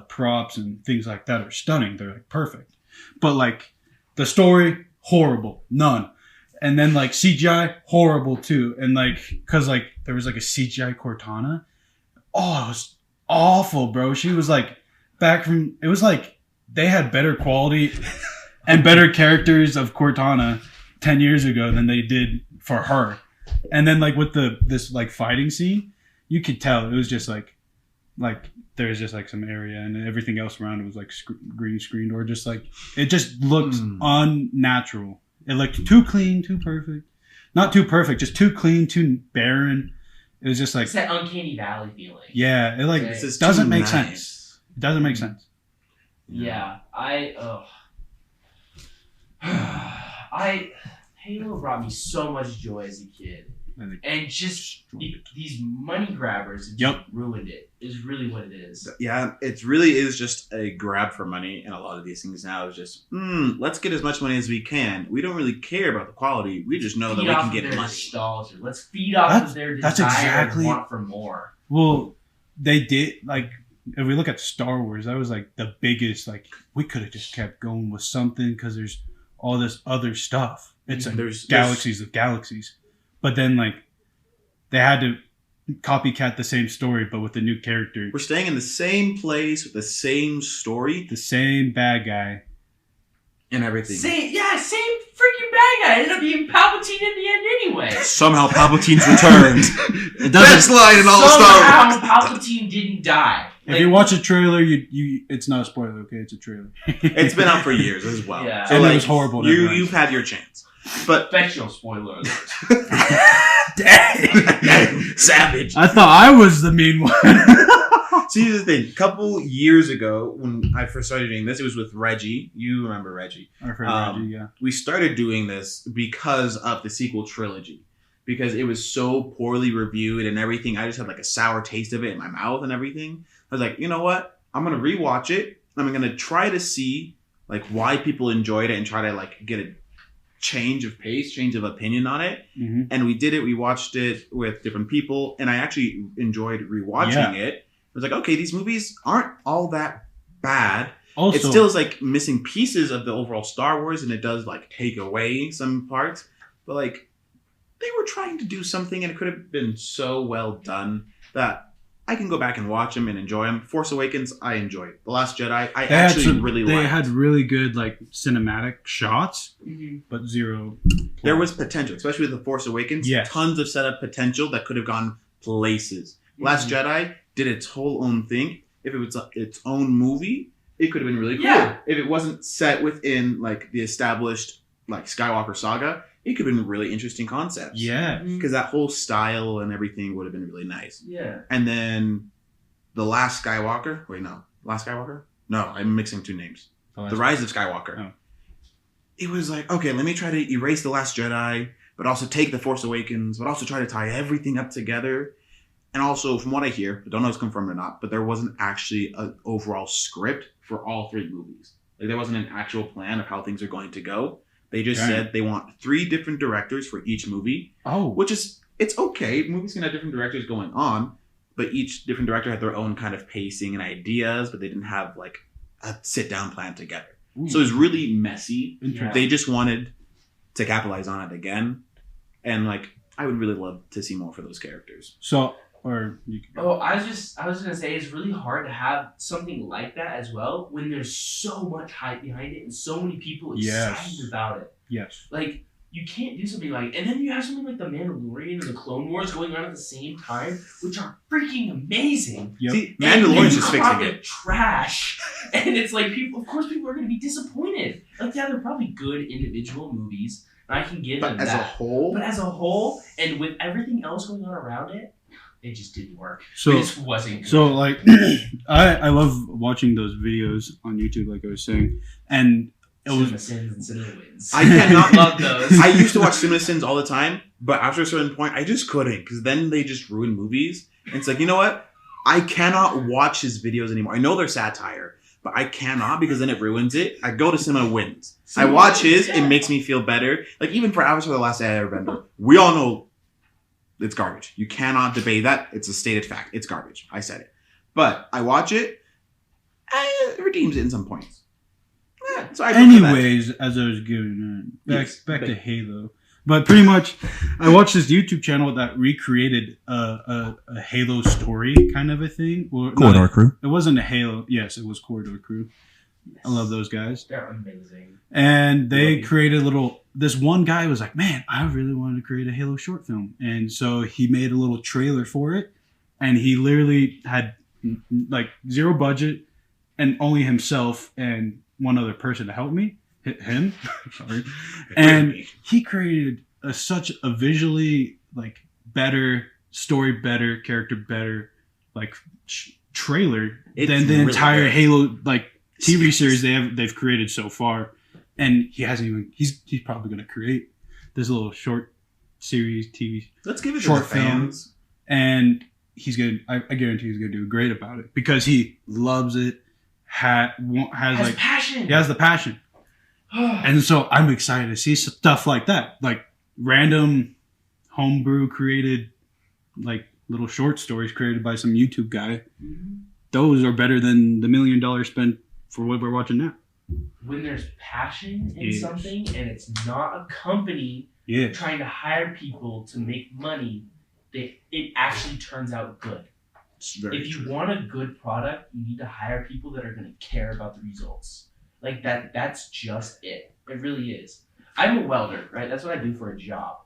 props and things like that are stunning. They're like perfect, but like the story horrible, none. And then like CGI horrible too, and like because like there was like a CGI Cortana. Oh, it was awful, bro. She was like back from. It was like they had better quality and better characters of Cortana 10 years ago than they did for her. And then like with this like fighting scene, you could tell it was just like there's just like some area and everything else around it was like green screened, or just like it just looked unnatural. It looked too clean, too perfect. Not too perfect, just too clean, too barren. It was just like, It's that uncanny valley feeling. yeah, it like This is doesn't too make nice. sense. It doesn't make sense. Yeah. Halo brought me so much joy as a kid. And just these money grabbers just Yep. ruined it. Is really what it is. Yeah, it really is just a grab for money, and a lot of these things now is just, let's get as much money as we can. We don't really care about the quality. We just know that Feed we off can of get their money. nostalgia. Let's feed off That's- of their that's desire exactly- and want for more. Well, they did like if we look at Star Wars, that was like the biggest. Like we could have just kept going with something because there's all this other stuff. It's like There's galaxies of galaxies, but then like they had to copycat the same story, but with a new character, We're staying in the same place with the same story the same bad guy. and everything. Same freaking bad guy. Yeah, it ended up being Palpatine in the end anyway. Somehow Palpatine's returned. It Best doesn't. line in all of Star Wars. Somehow Palpatine didn't die. If you watch a trailer, you it's not a spoiler, okay? It's a trailer. It's been out for years as well. Yeah. So And it like, was horrible, never mind. You've had your chance. But Fictional spoiler alert. Dang. savage. I thought I was the mean one. See, here's the thing. A couple years ago, when I first started doing this, it was with Reggie. You remember Reggie. Our friend Reggie, yeah. We started doing this because of the sequel trilogy. Because it was so poorly reviewed and everything. I just had like a sour taste of it in my mouth and everything. I was like, you know what? I'm going to rewatch it. I'm going to try to see like why people enjoyed it and try to like get a change of pace, change of opinion on it. Mm-hmm. And we did it. We watched it with different people. And I actually enjoyed rewatching it. I was like, okay, these movies aren't all that bad. Also, It still is like missing pieces of the overall Star Wars, and it does like take away some parts. But like they were trying to do something, and it could have been so well done that I can go back and watch them and enjoy them. Force Awakens, I enjoyed. The Last Jedi, I actually really liked. They had really good like cinematic shots, Mm-hmm. but zero. There was potential, especially with The Force Awakens. Yes. Tons of setup potential that could have gone places. Last Jedi did its whole own thing. If it was its own movie, it could have been really cool. Yeah. If it wasn't set within like the established like Skywalker saga, it could have been really interesting concepts. Yeah. Because that whole style and everything would have been really nice. Yeah. And then The Last Skywalker. Wait, no. Last Skywalker? No, I'm mixing two names. The Rise of Skywalker. Oh. It was like, okay, let me try to erase The Last Jedi, but also take The Force Awakens, but also try to tie everything up together. And also, from what I hear, I don't know if it's confirmed or not, but there wasn't actually an overall script for all three movies. Like, there wasn't an actual plan of how things are going to go. They just said they want 3 different directors for each movie, Oh. which is, it's okay. Movies can have different directors going on, but each different director had their own kind of pacing and ideas, but they didn't have, like, a sit-down plan together. Ooh. So it was really messy. Interesting. They just wanted to capitalize on it again. And, like, I would really love to see more for those characters. So, or you could go. Oh, I was gonna say it's really hard to have something like that as well when there's so much hype behind it and so many people excited about it. Yes. Like you can't do something like, and then you have something like the Mandalorian and the Clone Wars going on at the same time, which are freaking amazing. Yep. See, And Mandalorian's you just come out fixing with it. trash, and it's like people. Of course, people are gonna be disappointed. Like yeah, they're probably good individual movies, and I can give them But as a that. whole, But as a whole, and with everything else going on around it, it just didn't work. So, It just wasn't good. so like, I love watching those videos on YouTube, like I was saying, and it was Cinema Sins and Cinema Wins. I cannot love those. I used to watch Cinema Sins all the time, but after a certain point, I just couldn't, because then they just ruin movies. And it's like, you know what? I cannot watch his videos anymore. I know they're satire, but I cannot, because then it ruins it. I go to Cinema Wins. I watch his, it makes me feel better. Like, even for Avatar The Last Airbender, we all know it's garbage. You cannot debate that. It's a stated fact. It's garbage. I said it. But I watch it, and it redeems it in some points. Yeah, so I prefer that. anyways, as I was giving back Yes, back but- to Halo, but pretty much, I watched this YouTube channel that recreated a Halo story kind of a thing. Well, not Corridor Crew. It wasn't a Halo. Yes, it was Corridor Crew. I love those guys. They're amazing. And they Love you. created a little. This one guy was like, "Man, I really wanted to create a Halo short film," and so he made a little trailer for it. And he literally had like zero budget and only himself and one other person to help me. Him, sorry. And he created such a visually like better story, better character, better like trailer It's than the really entire good. Halo like TV series they've created so far. And he hasn't even. He's probably going to create this little short series TV, Let's give it to short the fans. and he's gonna. I guarantee he's gonna do great about it because he loves it. Has like passion. he has the passion. And so I'm excited to see stuff like that, like random homebrew created, like little short stories created by some YouTube guy. Those are better than the $1 million spent for what we're watching now. When there's passion in Yes. something and it's not a company Yeah, trying to hire people to make money, it actually turns out good. It's very If you true. want a good product, you need to hire people that are going to care about the results. Like that's just it. It really is. I'm a welder, right? That's what I do for a job.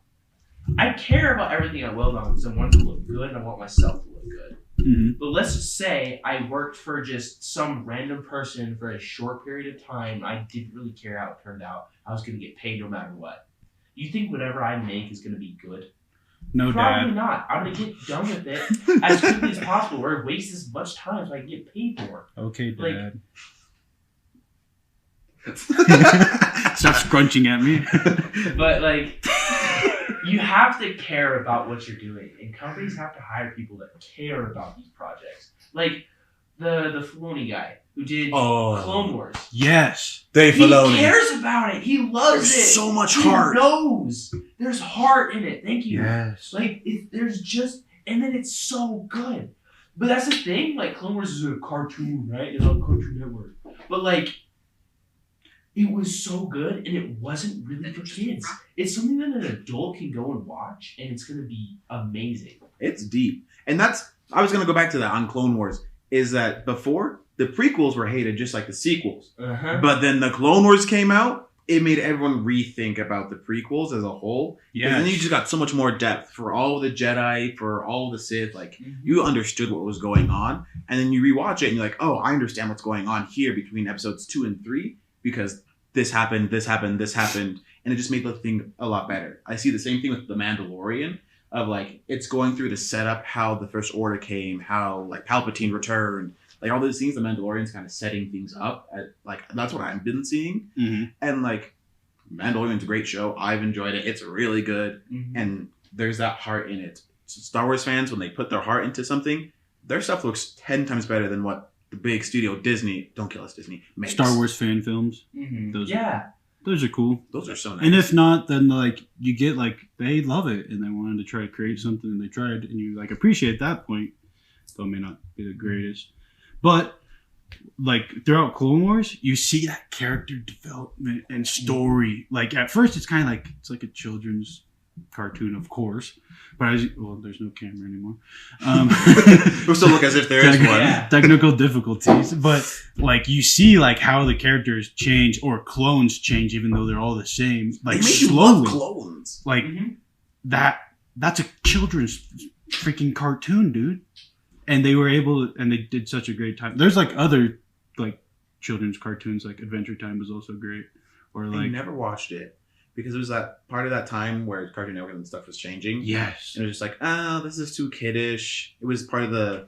I care about everything I weld on because I want it to look good and I want myself to look good. Mm-hmm. But let's just say I worked for just some random person for a short period of time. I didn't really care how it turned out. I was going to get paid no matter what. You think whatever I make is going to be good? No, Probably Dad. not. I'm going to get done with it as quickly as possible or waste as much time so I can get paid more. Okay, Like- Dad. Stop scrunching at me. But like, you have to care about what you're doing, and companies have to hire people that care about these projects. Like the Filoni guy who did Clone Wars. Yes. Dave He Filoni. cares about it. He loves There's it. so much He heart. knows there's heart in it. Thank you. Yes. Like there's just, and then it's so good. But that's the thing. Like Clone Wars is a cartoon, right? It's on Cartoon Network. But like, it was so good, and it wasn't really for kids. It's something that an adult can go and watch, and it's gonna be amazing. It's deep. And I was going to go back to that on Clone Wars, is that before, the prequels were hated just like the sequels. Uh-huh. But then the Clone Wars came out, it made everyone rethink about the prequels as a whole. Yeah. And then you just got so much more depth for all of the Jedi, for all of the Sith. Like, you understood what was going on. And then you rewatch it and you're like, oh, I understand what's going on here between episodes 2 and 3 because this happened, this happened, this happened. And it just made the thing a lot better. I see the same thing with The Mandalorian. Of like, it's going through to set up how the First Order came, how like Palpatine returned, like all those things. The Mandalorian's kind of setting things up. Like that's what I've been seeing, Mm-hmm. and like Mandalorian's a great show. I've enjoyed it. It's really good, and there's that heart in it. Star Wars fans, when they put their heart into something, their stuff looks 10 times better than what the big studio Disney, don't kill us Disney, makes. Star Wars fan films. Mm-hmm. Those are cool. Those are so nice. And if not, then like you get like they love it and they wanted to try to create something and they tried and you like appreciate that point. Though it may not be the greatest. But like throughout Clone Wars, you see that character development and story. Like at first it's kinda like it's like a children's cartoon, of course. But there's no camera anymore. We'll still look as if there is one. Yeah. Technical difficulties, but like you see like how the characters change or clones change, even though they're all the same. Like They make you slowly, love clones. like that's a children's freaking cartoon, dude. And they were able, and they did such a great time. There's like other like children's cartoons, like Adventure Time was also great, or I like never watched it because it was that part of that time where Cartoon Network and stuff was changing. yes, And it was just like, oh, this is too kiddish. It was part of the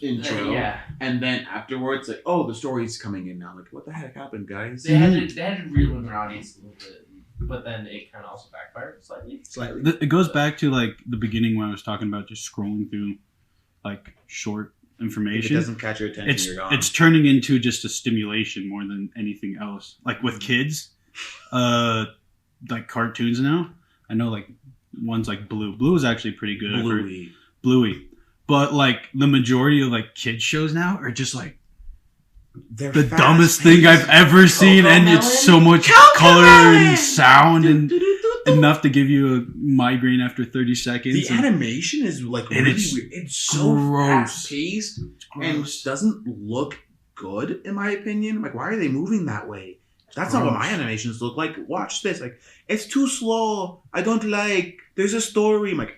intro. Yeah. And then afterwards, like, oh, the story's coming in now. Like, what the heck happened, guys? They had to reel in their audience a little bit, but then it kind of also backfired slightly. Slightly. It goes back to like the beginning when I was talking about just scrolling through like short If it information. doesn't catch your attention, It's you're gone. it's turning into just a stimulation more than anything else. Like with kids, like cartoons now. I know like ones like Blue. Blue is actually pretty good. I've heard. Bluey. Bluey. But like the majority of like kids shows now are just like They're the fast dumbest paced. thing I've ever seen, and Cocomelon? it's so much color and sound and enough to give you a migraine after 30 seconds. The animation is like And really it's weird. It's so gross. fast paced and doesn't look good, in my opinion. Like, why are they moving that way? That's not what my Gross. animations look like. Watch this. Like, it's too slow. I don't like. There's a story. I'm like,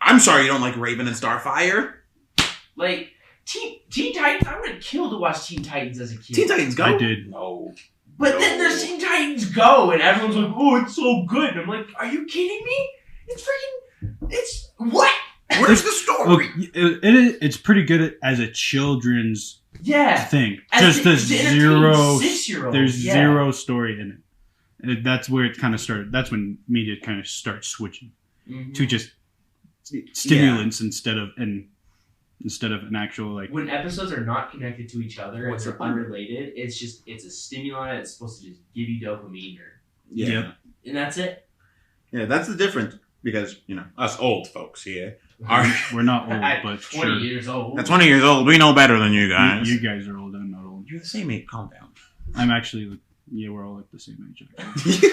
I'm sorry you don't like Raven and Starfire. Like Teen Titans, I would have killed to watch Teen Titans as a kid. Teen Titans Go. I did. No. But then there's Teen Titans Go, and everyone's like, "Oh, it's so good." And I'm like, "Are you kidding me? It's what?" Where's the story? Look, it's pretty good as a children's Yeah. thing. As Just to the entertain zero. 6-year-olds, There's yeah. zero story in it. That's where it kind of started. That's when media kind of starts switching Mhm. to just stimulants instead of an actual like. When episodes are not connected to each other and What's they're the point? unrelated, it's a stimuli that's supposed to just give you dopamine, Yeah. Yep. and that's it. Yeah, that's the difference. Because, us old folks here are... We're not old, At but 20 sure. years old. At 20 years old, we know better than you guys. You guys are old. I'm not old. You're the same age. Calm down. I'm actually like, yeah, we're all like the same age. Actually.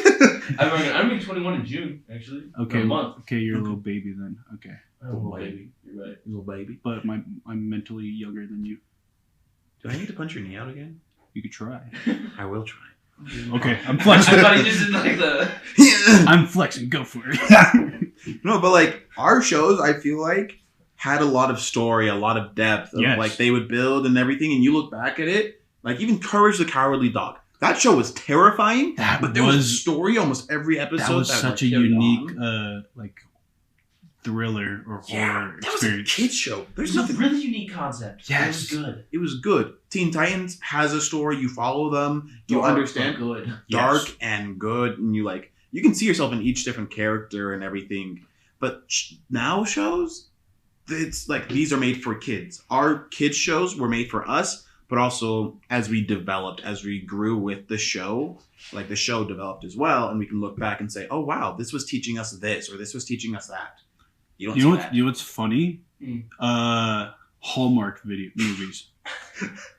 I'm gonna be 21 in June, actually. Okay, In a month. okay, you're a little baby then. Okay, Oh, baby. You're right. Little baby. but I'm mentally younger than you. Do I need to punch your knee out again? You could try. I will try. Okay, I'm I flexing. thought he just did like the. I'm flexing. Go for it. No, but like our shows, I feel like had a lot of story, a lot of depth. Of, Yes. Like they would build and everything, and you look back at it, like even Courage the Cowardly Dog. That show was terrifying, That but there was a was- story almost every episode. That was that such a carried unique, on. like, thriller or horror that was a experience. kids show. It There's was a nothing. really unique concept. Yes. It was good. It was good. Teen Titans has a story. You follow them. You Dark, understand. but good. Dark Yes. and good, and you can see yourself in each different character and everything. But now shows, it's like these are made for kids. Our kids shows were made for us, but also as we developed, as we grew with the show, like the show developed as well, and we can look back and say, oh wow, this was teaching us this, or this was teaching us that. You don't You see know that. what's funny? Hmm. Hallmark video movies.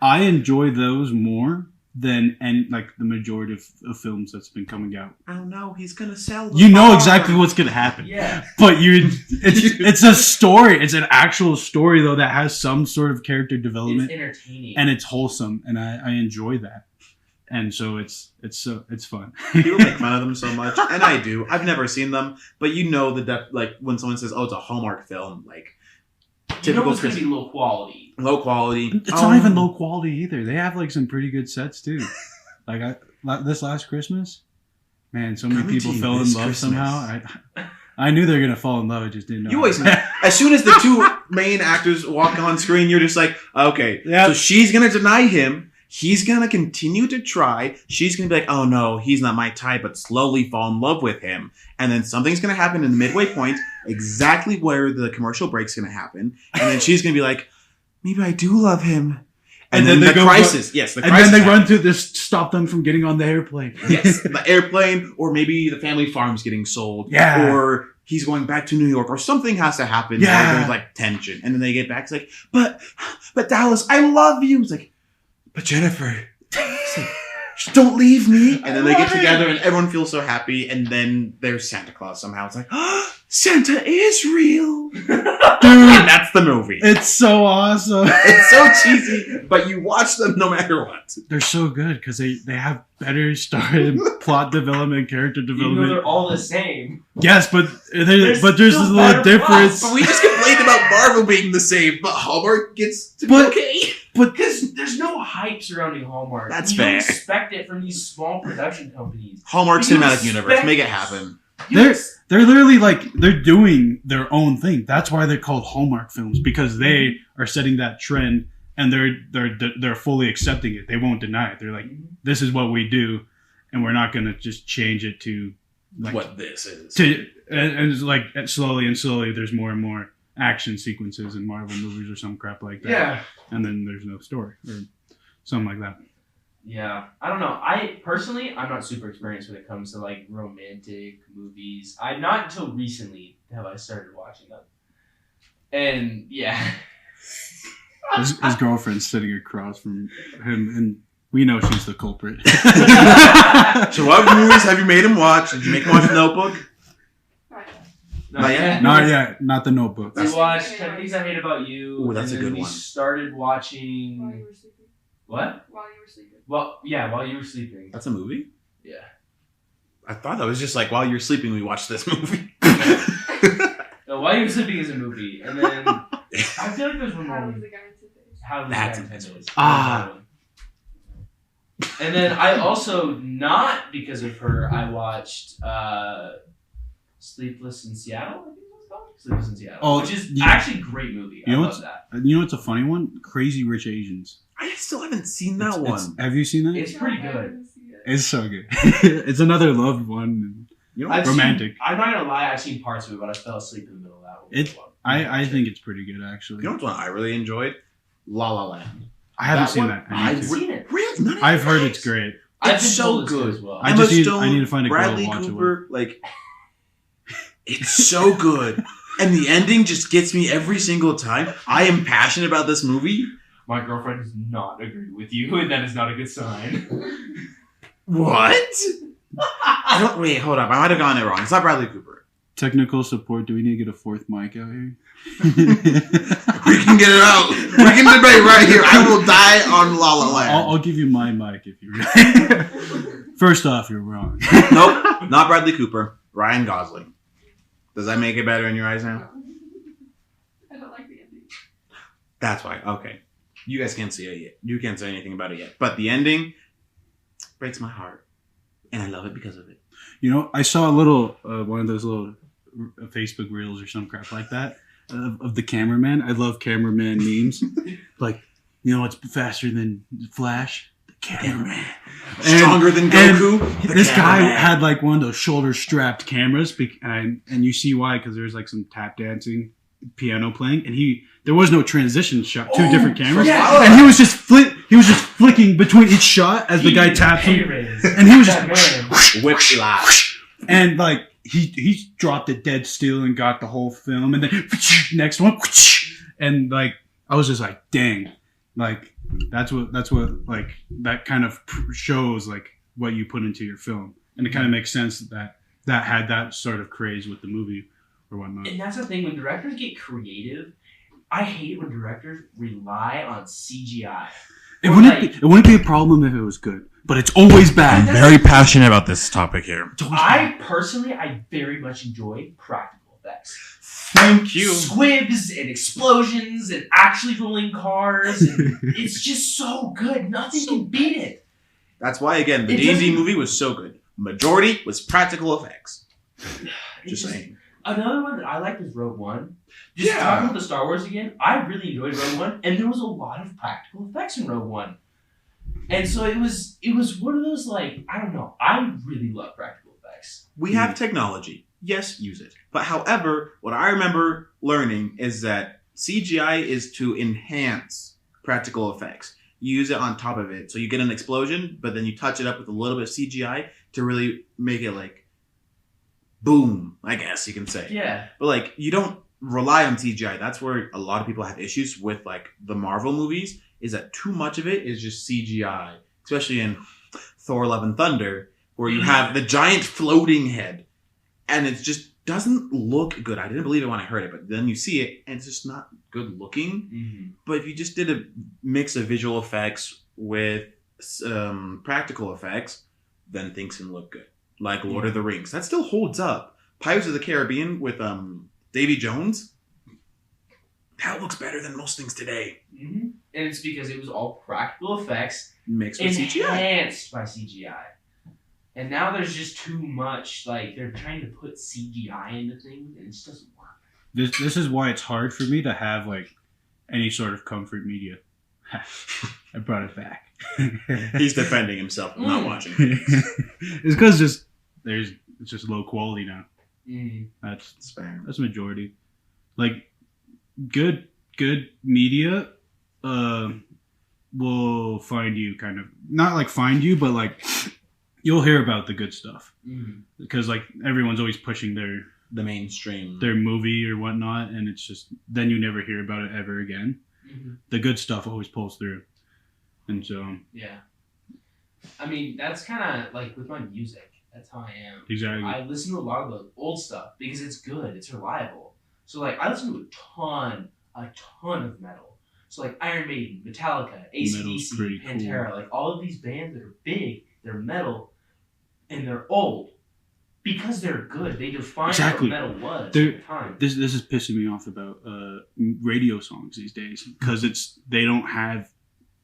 I enjoy those more than like the majority of films that's been coming out. I don't know. He's gonna sell. The You know farm. exactly what's gonna happen. Yeah. But it's a story. It's an actual story though that has some sort of character It's development entertaining. and it's wholesome, and I enjoy that. And so it's fun. People make fun of them so much, and I do. I've never seen them, but you know the depth. Like when someone says, "Oh, it's a Hallmark film,like you know typical it's gonna be low quality. low quality." It's not even low quality either. They have like some pretty good sets too. Like this last Christmas, man, so many Coming people to you fell in this love Christmas. somehow. I knew they were gonna fall in love. I just didn't know. You always know. As soon as the two main actors walk on screen, you're just like, okay, Yeah. so she's gonna deny him. He's gonna continue to try. She's gonna be like, oh no, he's not my type, but slowly fall in love with him. And then something's gonna happen in the midway point, exactly where the commercial break's gonna happen. And then she's gonna be like, maybe I do love him. And then they the go crisis. Yes, the and crisis. then they happens. run through this, stop them from getting on the airplane. Yes, the airplane, or maybe the family farm's getting sold. Yeah. Or he's going back to New York, or something has to happen. Yeah. Where there's like tension. And then they get back, it's like, but Dallas, I love you. It's like, but Jennifer, it's like, just don't leave me. And then they get together and everyone feels so happy. And then there's Santa Claus somehow. It's like, Santa is real. And that's the movie. It's so awesome. It's so cheesy, but you watch them no matter what. They're so good because they have better story, plot development, character Even though development. they're all the same. Yes, but there's There's a still little better difference. But we just complained about Marvel being the same, but Hallmark gets to be But- okay. Because there's no hype surrounding Hallmark. That's you fair. don't expect it from these small production companies. Hallmark You Cinematic expect Universe, make it this. happen. You They're ex- they're literally like they're doing their own thing. That's why they're called Hallmark films because they are setting that trend and they're fully accepting it. They won't deny it. They're like, this is what we do, and we're not gonna just change it to like What this is. and it's like slowly and slowly. There's more and more action sequences in Marvel movies or some crap like that. Yeah. And then there's no story or something like that. Yeah. I don't know. I'm not super experienced when it comes to like romantic movies. Not until recently have I started watching them. And yeah. His girlfriend's sitting across from him, and we know she's the culprit. So what movies have you made him watch? Did you make him watch Notebook? Right. Not yet? Not yet. Not the Notebook. We watched 10 Things I Hate About You. Ooh, that's and a then good we one. started While watching. you were sleeping. What? While you were sleeping. Well, yeah, while you were sleeping. That's a movie? Yeah. I thought that was just like while you're sleeping we watched this movie. No, While You Were Sleeping is a movie. And then I feel like there's one How more. was the guy in space? How That's That's intense. is. Ah. And then I also, not because of her, I watched Sleepless in Seattle. I think it's called Sleepless in Seattle, Oh, which is you- actually a great movie. you I know love what's- that. You know what's a funny one? Crazy Rich Asians. I still haven't seen that one. Have you seen that? It's pretty No, I good. didn't see it. It's so good. It's another loved one. You know I've Romantic. I'm not gonna lie, I've seen parts of it, but I fell asleep in the middle of that one. I think it's pretty good actually. You know what's one I really enjoyed? La La Land. I haven't that seen one? that. I I haven't need to. seen it. Really? None of I've you heard guys? it's great. I've It's been so told it's good. as well. I Emma just need Stone, to find a girl to Bradley watch it Cooper, like it's so good. And the ending just gets me every single time. I am passionate about this movie. My girlfriend does not agree with you, and that is not a good sign. What? I don't wait, hold up. I might have gotten it wrong. It's not Bradley Cooper. Technical support. Do we need to get a fourth mic out here? We can get it out. We can debate right here. I will die on La La Land. I'll give you my mic if you. First off, you're wrong. Nope, not Bradley Cooper. Ryan Gosling. Does that make it better in your eyes now? I don't like the ending. That's why. Okay. You guys can't see it yet. You can't say anything about it yet. But the ending breaks my heart. And I love it because of it. You know, I saw a little, one of those little Facebook reels or some crap like that of the cameraman. I love cameraman memes. Like, you know what's faster than Flash? The cameraman. Stronger than Goku? This guy had like one of those shoulder strapped cameras. And you see why, because there's like some tap dancing piano playing. And there was no transition shot, two different cameras. Yeah. And he was just flicking between each shot as the guy tapped him. And he was just whiplash. And like he dropped it dead still and got the whole film, and then next one, and like I was just like, dang, like that's what like that kind of shows like what you put into your film, and it kind of makes sense that had that sort of craze with the movie or whatnot. And that's the thing, when directors get creative, I hate when directors rely on CGI. It wouldn't be a problem if it was good, but it's always bad. I'm very passionate about this topic here. I very much enjoy practical effects. Thank you. Squibs and explosions and actually rolling cars. And it's just so good. Nothing can beat it. That's why, again, the D&D movie was so good. Majority was practical effects. Just saying. Another one that I liked was Rogue One. Talking about the Star Wars again, I really enjoyed Rogue One, and there was a lot of practical effects in Rogue One. And so it was one of those, like, I don't know, I really love practical effects. We have technology. Yes, use it. But however, what I remember learning is that CGI is to enhance practical effects. You use it on top of it. So you get an explosion, but then you touch it up with a little bit of CGI to really make it like boom, I guess you can say. Yeah. But like you don't rely on CGI. That's where a lot of people have issues with like the Marvel movies, is that too much of it is just CGI. Especially in Thor Love and Thunder, where you have the giant floating head. And it just doesn't look good. I didn't believe it when I heard it, but then you see it and it's just not good looking. Mm-hmm. But if you just did a mix of visual effects with practical effects, then things can look good. Like Lord of the Rings. That still holds up. Pirates of the Caribbean with Davy Jones. That looks better than most things today. Mm-hmm. And it's because it was all practical effects mixed with CGI. Enhanced by CGI. And now there's just too much, like, they're trying to put CGI into things, and it just doesn't work. This is why it's hard for me to have, like, any sort of comfort media. I brought it back. He's defending himself. I'm not watching. It's because it's just low quality now. Mm. That's fair. That's majority. Like, good media will find you kind of, not like find you, but like you'll hear about the good stuff. Mm. Because like everyone's always pushing the mainstream, their movie or whatnot, and it's just then you never hear about it ever again. Mm-hmm. The good stuff always pulls through, and so yeah. I mean, that's kind of like with my music. That's how I am. Exactly. I listen to a lot of the old stuff because it's good. It's reliable. So like I listen to a ton of metal. So like Iron Maiden, Metallica, AC/DC, Pantera, cool. Like all of these bands that are big, they're metal, and they're old because they're good. They define what metal was at the time. This is pissing me off about radio songs these days because they don't have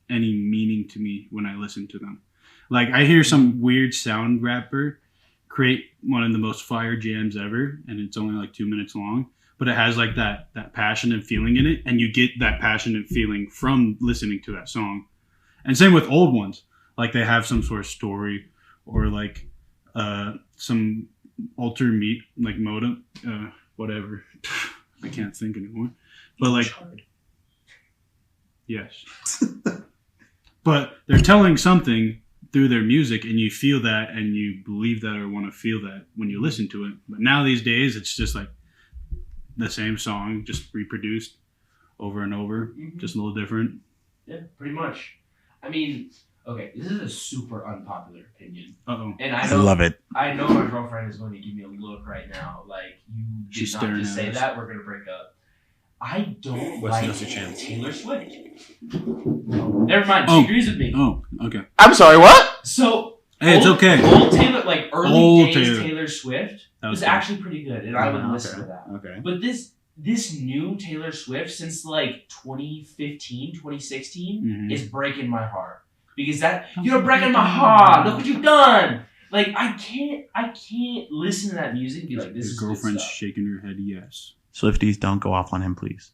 any meaning to me when I listen to them. Like I hear some weird sound rapper create one of the most fire jams ever, and it's only like 2 minutes long. But it has like that passion and feeling in it, and you get that passion and feeling from listening to that song. And same with old ones, like they have some sort of story or like some modem, whatever. I can't think anymore. But like, yes. But they're telling something through their music, and you feel that, and you believe that, or want to feel that when you listen to it. But now these days, it's just like the same song just reproduced over and over, just a little different. Yeah, pretty much. I mean, okay, this is a super unpopular opinion. Uh-oh. And I love it. I know my girlfriend is going to give me a look right now, like, you did not just say that, we're going to break up. I don't like Taylor Swift. Never mind, she agrees with me. Oh, okay. I'm sorry, what? So, Hey, it's okay. Old Taylor, like early Old days Taylor. Taylor Swift That was good. actually pretty good, and I would listen to that. Okay. But this new Taylor Swift since like 2015, 2016 is breaking my heart. Because you're breaking my heart. Look what you've done. Like I can't listen to that music and be like, this Your is girlfriend's good stuff. shaking her head yes. Swifties, don't go off on him, please.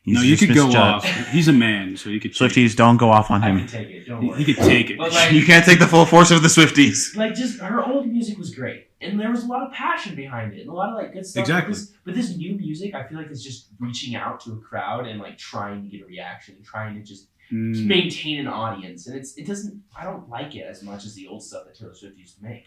He's No, you just could go misjudged. off. He's a man, so you could take Swifties, don't go off on I him. can take it. Don't it. worry. He could take it. But like, You can't take the full force of the Swifties. like just her old music was great, and there was a lot of passion behind it, and a lot of like good stuff. Exactly. But this new music, I feel like it's just reaching out to a crowd and like trying to get a reaction, and trying to just maintain an audience, and it doesn't. I don't like it as much as the old stuff that Taylor Swift used to make.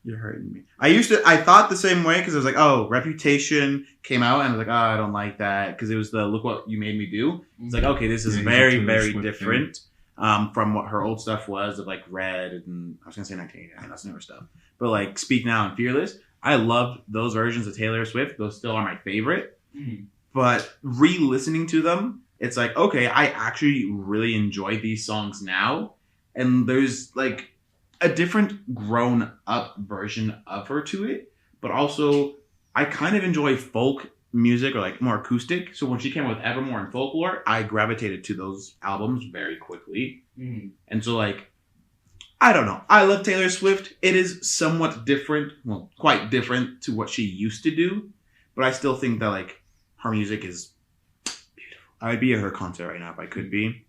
You're hurting me. I thought the same way because I was like, oh, Reputation came out and I was like, oh, I don't like that because it was the Look What You Made Me Do. It's like, okay, this is Yeah, he's a very, Taylor very Swift different from what her old stuff was of like Red and I was gonna say 1989. That's newer stuff. But like Speak Now and Fearless, I loved those versions of Taylor Swift. Those still are my favorite. Mm-hmm. But re-listening to them, it's like, okay, I actually really enjoy these songs now, and there's like a different grown up version of her to it, but also I kind of enjoy folk music or like more acoustic. So when she came out with Evermore and Folklore, I gravitated to those albums very quickly. Mm-hmm. And so like, I don't know. I love Taylor Swift. It is somewhat different, well, quite different to what she used to do, but I still think that like her music is beautiful. I would be at her concert right now if I could be.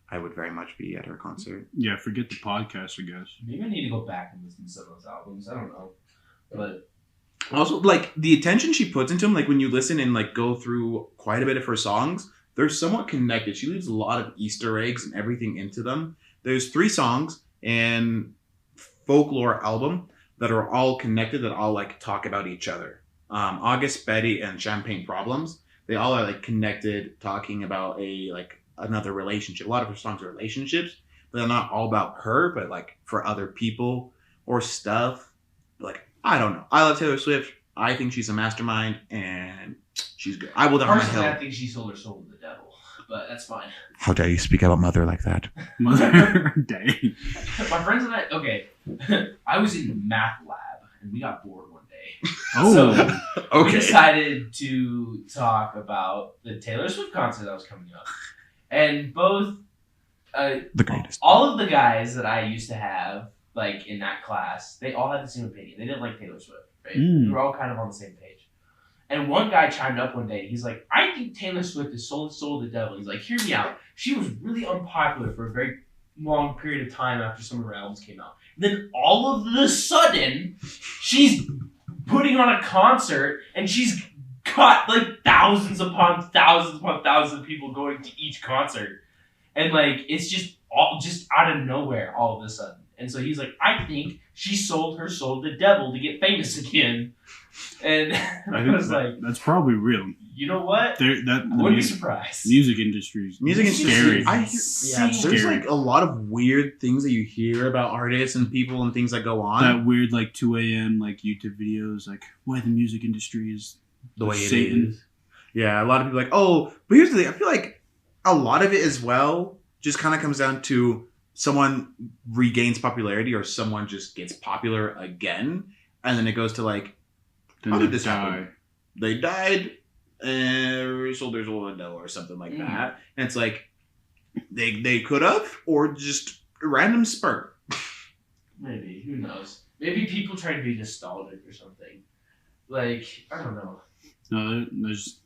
I would very much be at her concert. Yeah, forget the podcast, I guess. Maybe I need to go back and listen to some of those albums. I don't know, but Also, like, the attention she puts into them, like, when you listen and, like, go through quite a bit of her songs, they're somewhat connected. She leaves a lot of Easter eggs and everything into them. There's 3 songs in Folklore album that are all connected, that all, like, talk about each other. August, Betty, and Champagne Problems, they all are, like, connected, talking about another relationship. A lot of her songs are relationships, but they're not all about her, but, like, for other people or stuff. Like, I don't know. I love Taylor Swift. I think she's a mastermind, and she's good. I will die on my personally, I hill. think she sold her soul to the devil. But that's fine. How dare you speak about Mother like that? Mother day. My friends and I, okay, I was in math lab, and we got bored one day. Oh, So we decided to talk about the Taylor Swift concert that was coming up. And both, The greatest. all of the guys that I used to have, like, in that class, they all had the same opinion. They didn't like Taylor Swift, right? We were all kind of on the same page. And one guy chimed up one day. He's like, I think Taylor Swift is sold the devil. He's like, hear me out. She was really unpopular for a very long period of time after some of her albums came out. Then all of a sudden, she's putting on a concert, and she's got like thousands upon thousands of people going to each concert. And like, it's just all just out of nowhere all of a sudden. And so he's like, I think she sold her soul to the devil to get famous again. And I was like, that's probably real. you know what? I Wouldn't be surprised. Music industry is Music It's industry. scary. I hear, Yeah, see, it's there's scary. like a lot of weird things that you hear about artists and people and things that go on. That weird like 2 a.m. like YouTube videos, like why the music industry is the way it Satan. is. Yeah, a lot of people are like, oh, but here's the thing. I feel like a lot of it as well just kind of comes down to someone regains popularity or someone just gets popular again, and then it goes to like, Then how they did this die. happen? They died and sold their soul to the devil or something like that. And it's like they could have, or just a random spur. Maybe. Who knows? Maybe people try to be nostalgic or something. Like, I don't know. No, there's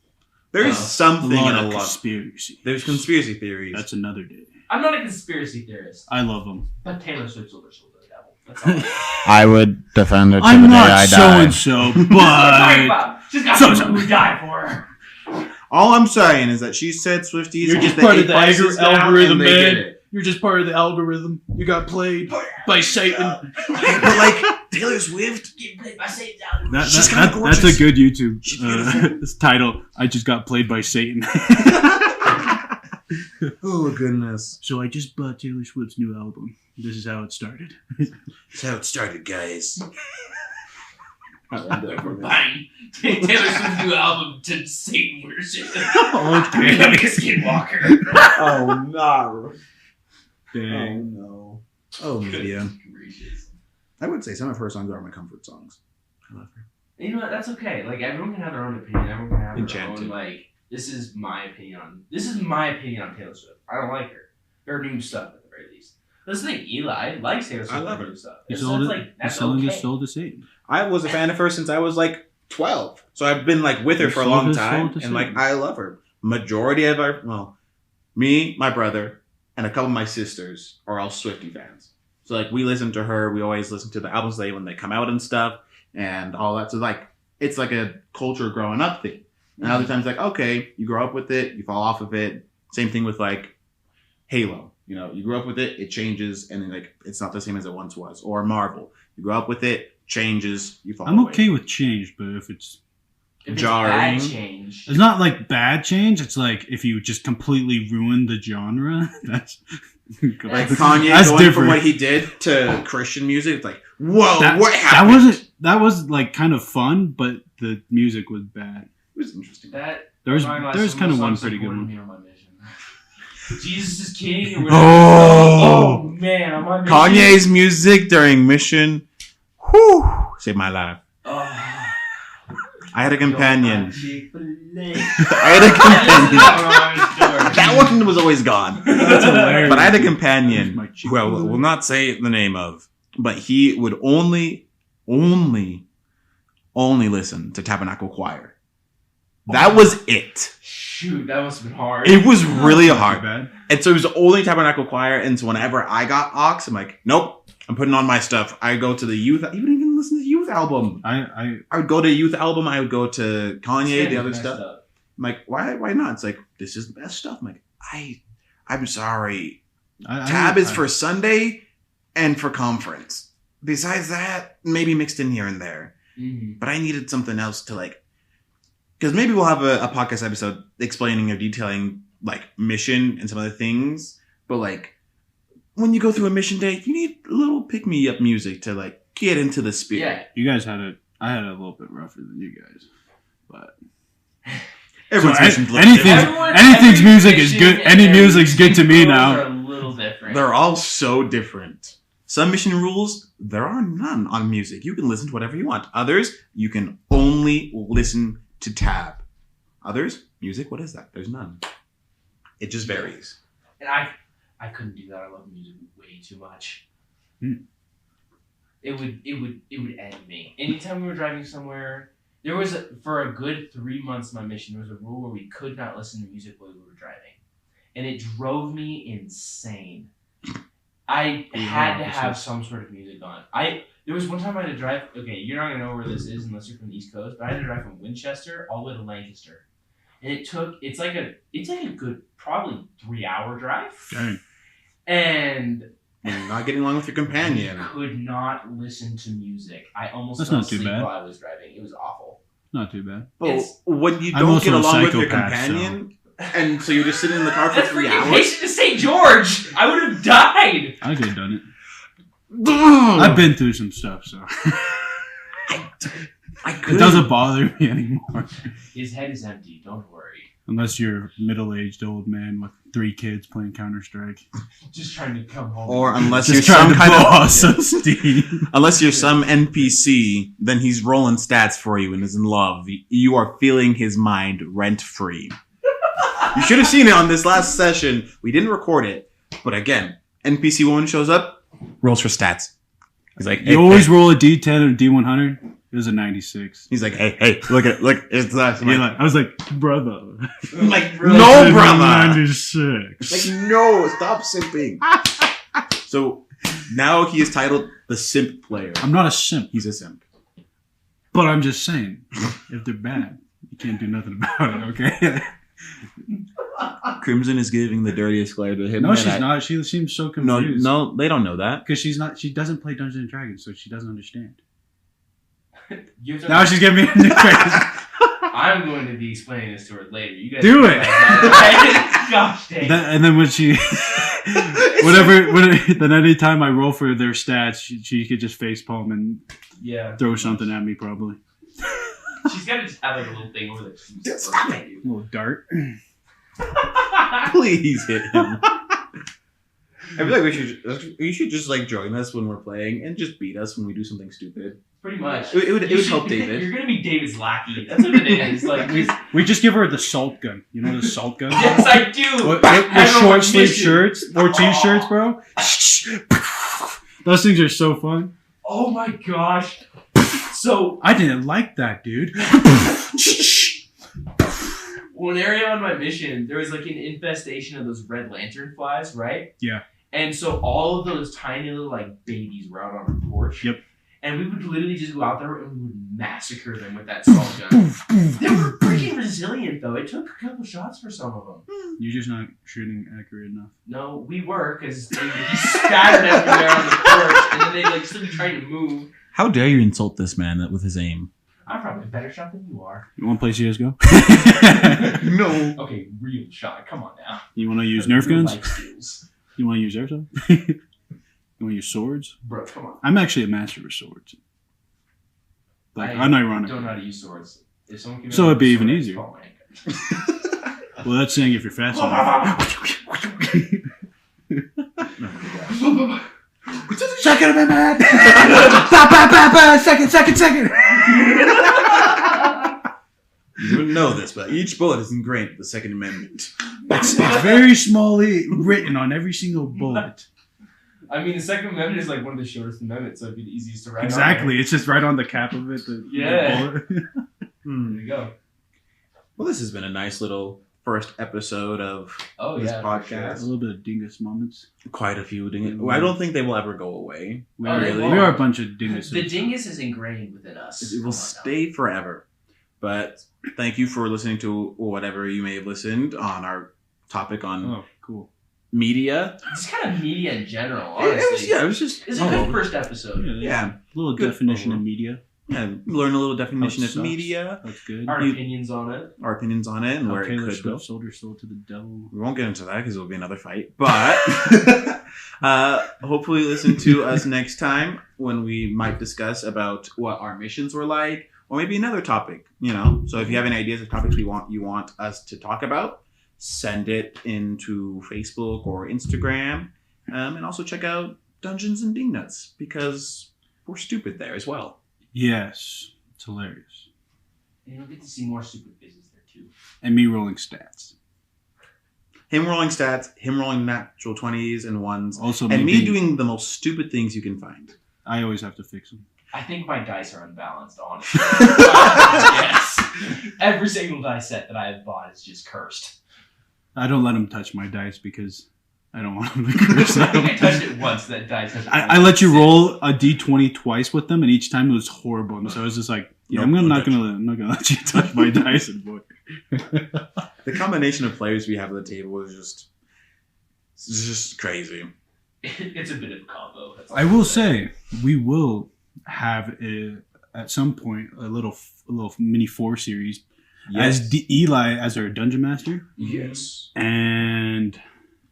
There's a something lot in a of lot. conspiracy. There's conspiracy theories. That's another day. I'm not a conspiracy theorist, I love them. but Taylor Swift sold her soul to the devil. That's all. I would defend her to I'm the day not I so die. and so, What are you talking but about? She's got So- people who die for her. All I'm saying is that she said Swifties You're get just the part of eight the prices down algorithm, and they man. did it. you're just part of the algorithm. You got played by Satan. But like Taylor Swift, Getting played by Satan's algorithm. She's kinda That's a gorgeous. good YouTube She's beautiful. this title. I just got played by Satan. oh goodness, So I just bought Taylor Swift's new album. This is how it started. that's how it started, guys. We're buying Taylor Swift's new album to Satan worship. Okay. Like a skinwalker. Oh no! Dang. no! Oh media. Gracious. I would say some of her songs are my comfort songs. I love her. You know what? That's okay. Like everyone can have their own opinion. Everyone can have their Enchanted. own like. This is my opinion on Taylor Swift. I don't like her. Her new stuff at the very least. That's the thing. Eli likes Taylor Swift. I love her. New stuff. He's So sold it's it. like that's He's selling okay. his soul to Satan. I was a fan of her since I was like 12. So I've been like with her You for a sold long his time. soul to And like, Satan. I love her. Majority of our, well, me, my brother, and a couple of my sisters are all Swiftie fans. So like, we listen to her. We always listen to the albums when they come out and stuff and all that. So like, it's like a culture growing up thing. And other times like, okay, you grow up with it, you fall off of it. Same thing with like Halo. You know, you grow up with it, it changes, and then like it's not the same as it once was. Or Marvel. You grow up with it, changes, you fall I'm away. okay with change, but if it's jarring. Bad change. it's not like bad change, it's like if you just completely ruin the genre, that's Like That's- Kanye that's going different. from what he did to Christian music, it's like, whoa, that, what happened? that was like kind of fun, but the music was bad. It was interesting. There's Ryan there's Last kind of Summer one Songs pretty good supported one. me on my mission. Jesus is King. Or whatever. Oh. Oh man, on my mission. Kanye's music during Mission, whew, saved my life. Oh. I had a companion. Chick-fil-A. I had a companion. That one was always gone. That's hilarious. But I had a companion My who I will not say the name of, but he would only listen to Tabernacle Choir. That was it. Shoot, that must have been hard. It was really Not too hard. bad. And so it was only Tabernacle Choir. And so whenever I got aux, I'm like, nope, I'm putting on my stuff. I go to the youth. You wouldn't even listen to the youth album. I I would go to a youth album. I would go to Kanye, It's the other messed stuff. up. I'm like, why not? It's like, this is the best stuff. I'm like, I'm sorry. Tab is for Sunday and for conference. Besides that, maybe mixed in here and there. Mhm. But I needed something else to like, because maybe we'll have a podcast episode explaining or detailing like mission and some other things. But like, when you go through a mission day, you need a little pick me up music to like get into the spirit. Yeah. You guys had it. I had it a little bit rougher than you guys, but Everyone's So, mission's a little anything- different. anything's every music is mission good- any and music's good to me mission now. rules are a little different. They're all so different. Some mission rules, there are none on music. You can listen to whatever you want. Others, you can only listen to tab. Others, music, what is that? There's none. It just varies. And I couldn't do that. I love music way too much. Hmm. It would end me. Anytime we were driving somewhere, there was for a good 3 months of my mission, there was a rule where we could not listen to music while we were driving. And it drove me insane. I had to have some sort of music on. There was one time I had to drive. Okay, you're not gonna know where this is unless you're from the East Coast. But I had to drive from Winchester all the way to Lancaster, and it's like a good probably 3-hour drive. dang. And You're not getting along with your companion. I could not listen to music. I almost That's fell not too asleep bad. while I was driving. It was awful. Not too bad. Well, It's- when you I'm don't also get a along with your psychopath, companion, and so you're just sitting in the car for That's 3 freaking hours. Patient to St. George. I would have died. I could have done it. I've been through some stuff, so I it could. doesn't bother me anymore. His head is empty. Don't worry. Unless you're a middle-aged old man with 3 kids playing Counter-Strike. Just trying to come home. Or unless you're Just trying some to kind blow of off some steam. unless you're some NPC, then he's rolling stats for you and is in love. You are feeling his mind rent free. You should have seen it on this last session. We didn't record it, but again, NPC woman shows up, rolls for stats. He's like, hey, You always hey. roll a D10 or a D100. It was a 96. He's like, hey, look at it, look, it's us. I'm like, I was like, brother. I'm like, Really? no, It's brother. 96. Like, no, stop simping. So now he is titled the simp player. I'm not a simp, He's a simp. but I'm just saying, if they're bad, you can't do nothing about it, okay? Crimson is giving the dirtiest glare to him. No, and she's not. She seems so confused. No, they don't know that. Because she's not. She doesn't play Dungeons and Dragons, so she doesn't understand. You have to- Now she's giving me a new question. I'm going to be explaining this to her later. You guys Do it. Gosh dang. And then when she, then anytime I roll for their stats, she could just facepalm and Yeah. throw something at me, probably. She's got to just have like a little thing over there. Just stop A little dart. Please hit him. feel like you should just like join us when we're playing and just beat us when we do something stupid. Pretty much. It would help David. You're gonna be David's lackey. That's what it is. Like We just give her the salt gun. You know the salt gun? yes, I do. With short sleeve shirts or t-shirts, bro. Those things are so fun. Oh my gosh. So I didn't like that, dude. one area on my mission, there was like an infestation of those red lantern flies, right? Yeah. And so all of those tiny little like babies were out on our porch. Yep. And we would literally just go out there and we would massacre them with that salt gun. They were freaking resilient though. It took a couple shots for some of them. You're just not shooting accurate enough. No, we were because he scattered everywhere on the porch, and then they like still be trying to move. How dare you insult this man with his aim? I'm probably a better shot than you are. You want to play CSGO? No. Okay, real shot. Come on now. You want to use Nerf Real guns? life skills. You want to use airsoft? You want to use swords? Bro, come on. I'm actually a master of swords. Like, I unironic. don't know how to use swords. If someone can So it'd be even sword, I'd easier. fall my hand. Well, that's saying if you're fast enough. Second Amendment! Second! You wouldn't know this, but each bullet is ingrained with the Second Amendment. It's very smallly written on every single bullet. I mean, the Second Amendment is like one of the shortest amendments, so it'd be the easiest to write. Exactly. It's just right on the cap of it. Yeah. The bullet. There you go. Well, this has been a nice little first episode of this A podcast. little bit of dingus moments. Quite a few dingus. I don't think they will ever go away. We Oh, are, they we won't. are a bunch of dinguses. The dingus is ingrained within us. It will stay forever. But thank you for listening to whatever you may have listened on our topic on Oh, cool. media. It's kind of media in general, It was, honestly. yeah, it was just It's a good first episode. Yeah. A little Good definition of overall. media. Yeah, learn a little definition How it of sucks. media, That's good. Our You- opinions on it. our opinions on it, and How where Taylor it could go. Swift sold her soul to the devil. We won't get into that because it'll be another fight. But hopefully listen to us next time when we might discuss about what our missions were like, or maybe another topic, you know. So if you have any ideas of topics you want us to talk about, send it into Facebook or Instagram. And also check out Dungeons and Dingnuts because we're stupid there as well. Yes. It's hilarious. And you'll get to see more stupid faces there too. And me rolling stats. Him rolling stats, him rolling natural 20s and 1s, Also, and me maybe- doing the most stupid things you can find. I always have to fix them. I think my dice are unbalanced, honestly. Yes. Every single dice set that I have bought is just cursed. I don't let them touch my dice because I don't want them to curse I think I them. touched it once, that dice has I let you roll a d20 twice with them, and each time it was horrible. And so I was just like, yeah, Nope, I'm no not gonna let you touch my dice, and boy. The combination of players we have at the table is just crazy. It's a bit of a combo. That's all I I'm will saying. say we will have at some point a little mini 4 series as Eli as our dungeon master, Yes. and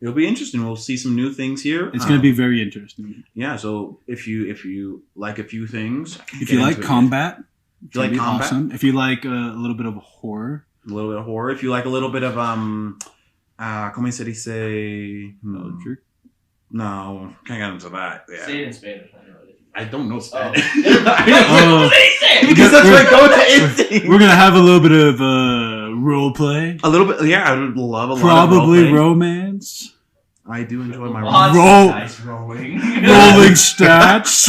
It'll be interesting. We'll see some new things here. it's going to be very interesting. Yeah, so if you like a few things, If get you like into it. combat, If you like it'll be combat, awesome. If you like a little bit of horror, a little bit of horror. If you like a little bit of como se dice? jerk. No, can't get into that. Yeah. Say it in Spanish. I know it. I don't know Oh. Spanish. Oh. Because that's where I go to instinct. We're gonna have a little bit of role play, A little bit, yeah. I would love a lot probably of role-play. romance, I do enjoy my Lots Roll- of dice rolling. rolling stats.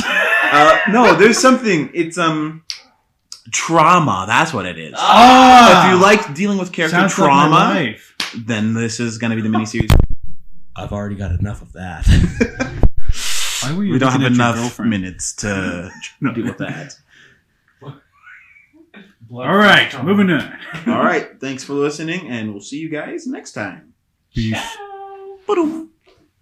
No, there's something. It's trauma. That's what it is. Ah! If you like dealing with character Sounds like my trauma, life. then this is going to be the miniseries. I've already got enough of that. Why were you We don't have looking at your enough girlfriend? minutes to deal with that. All right, moving on. All right. Thanks for listening, and we'll see you guys next time. Peace. Ba-dum.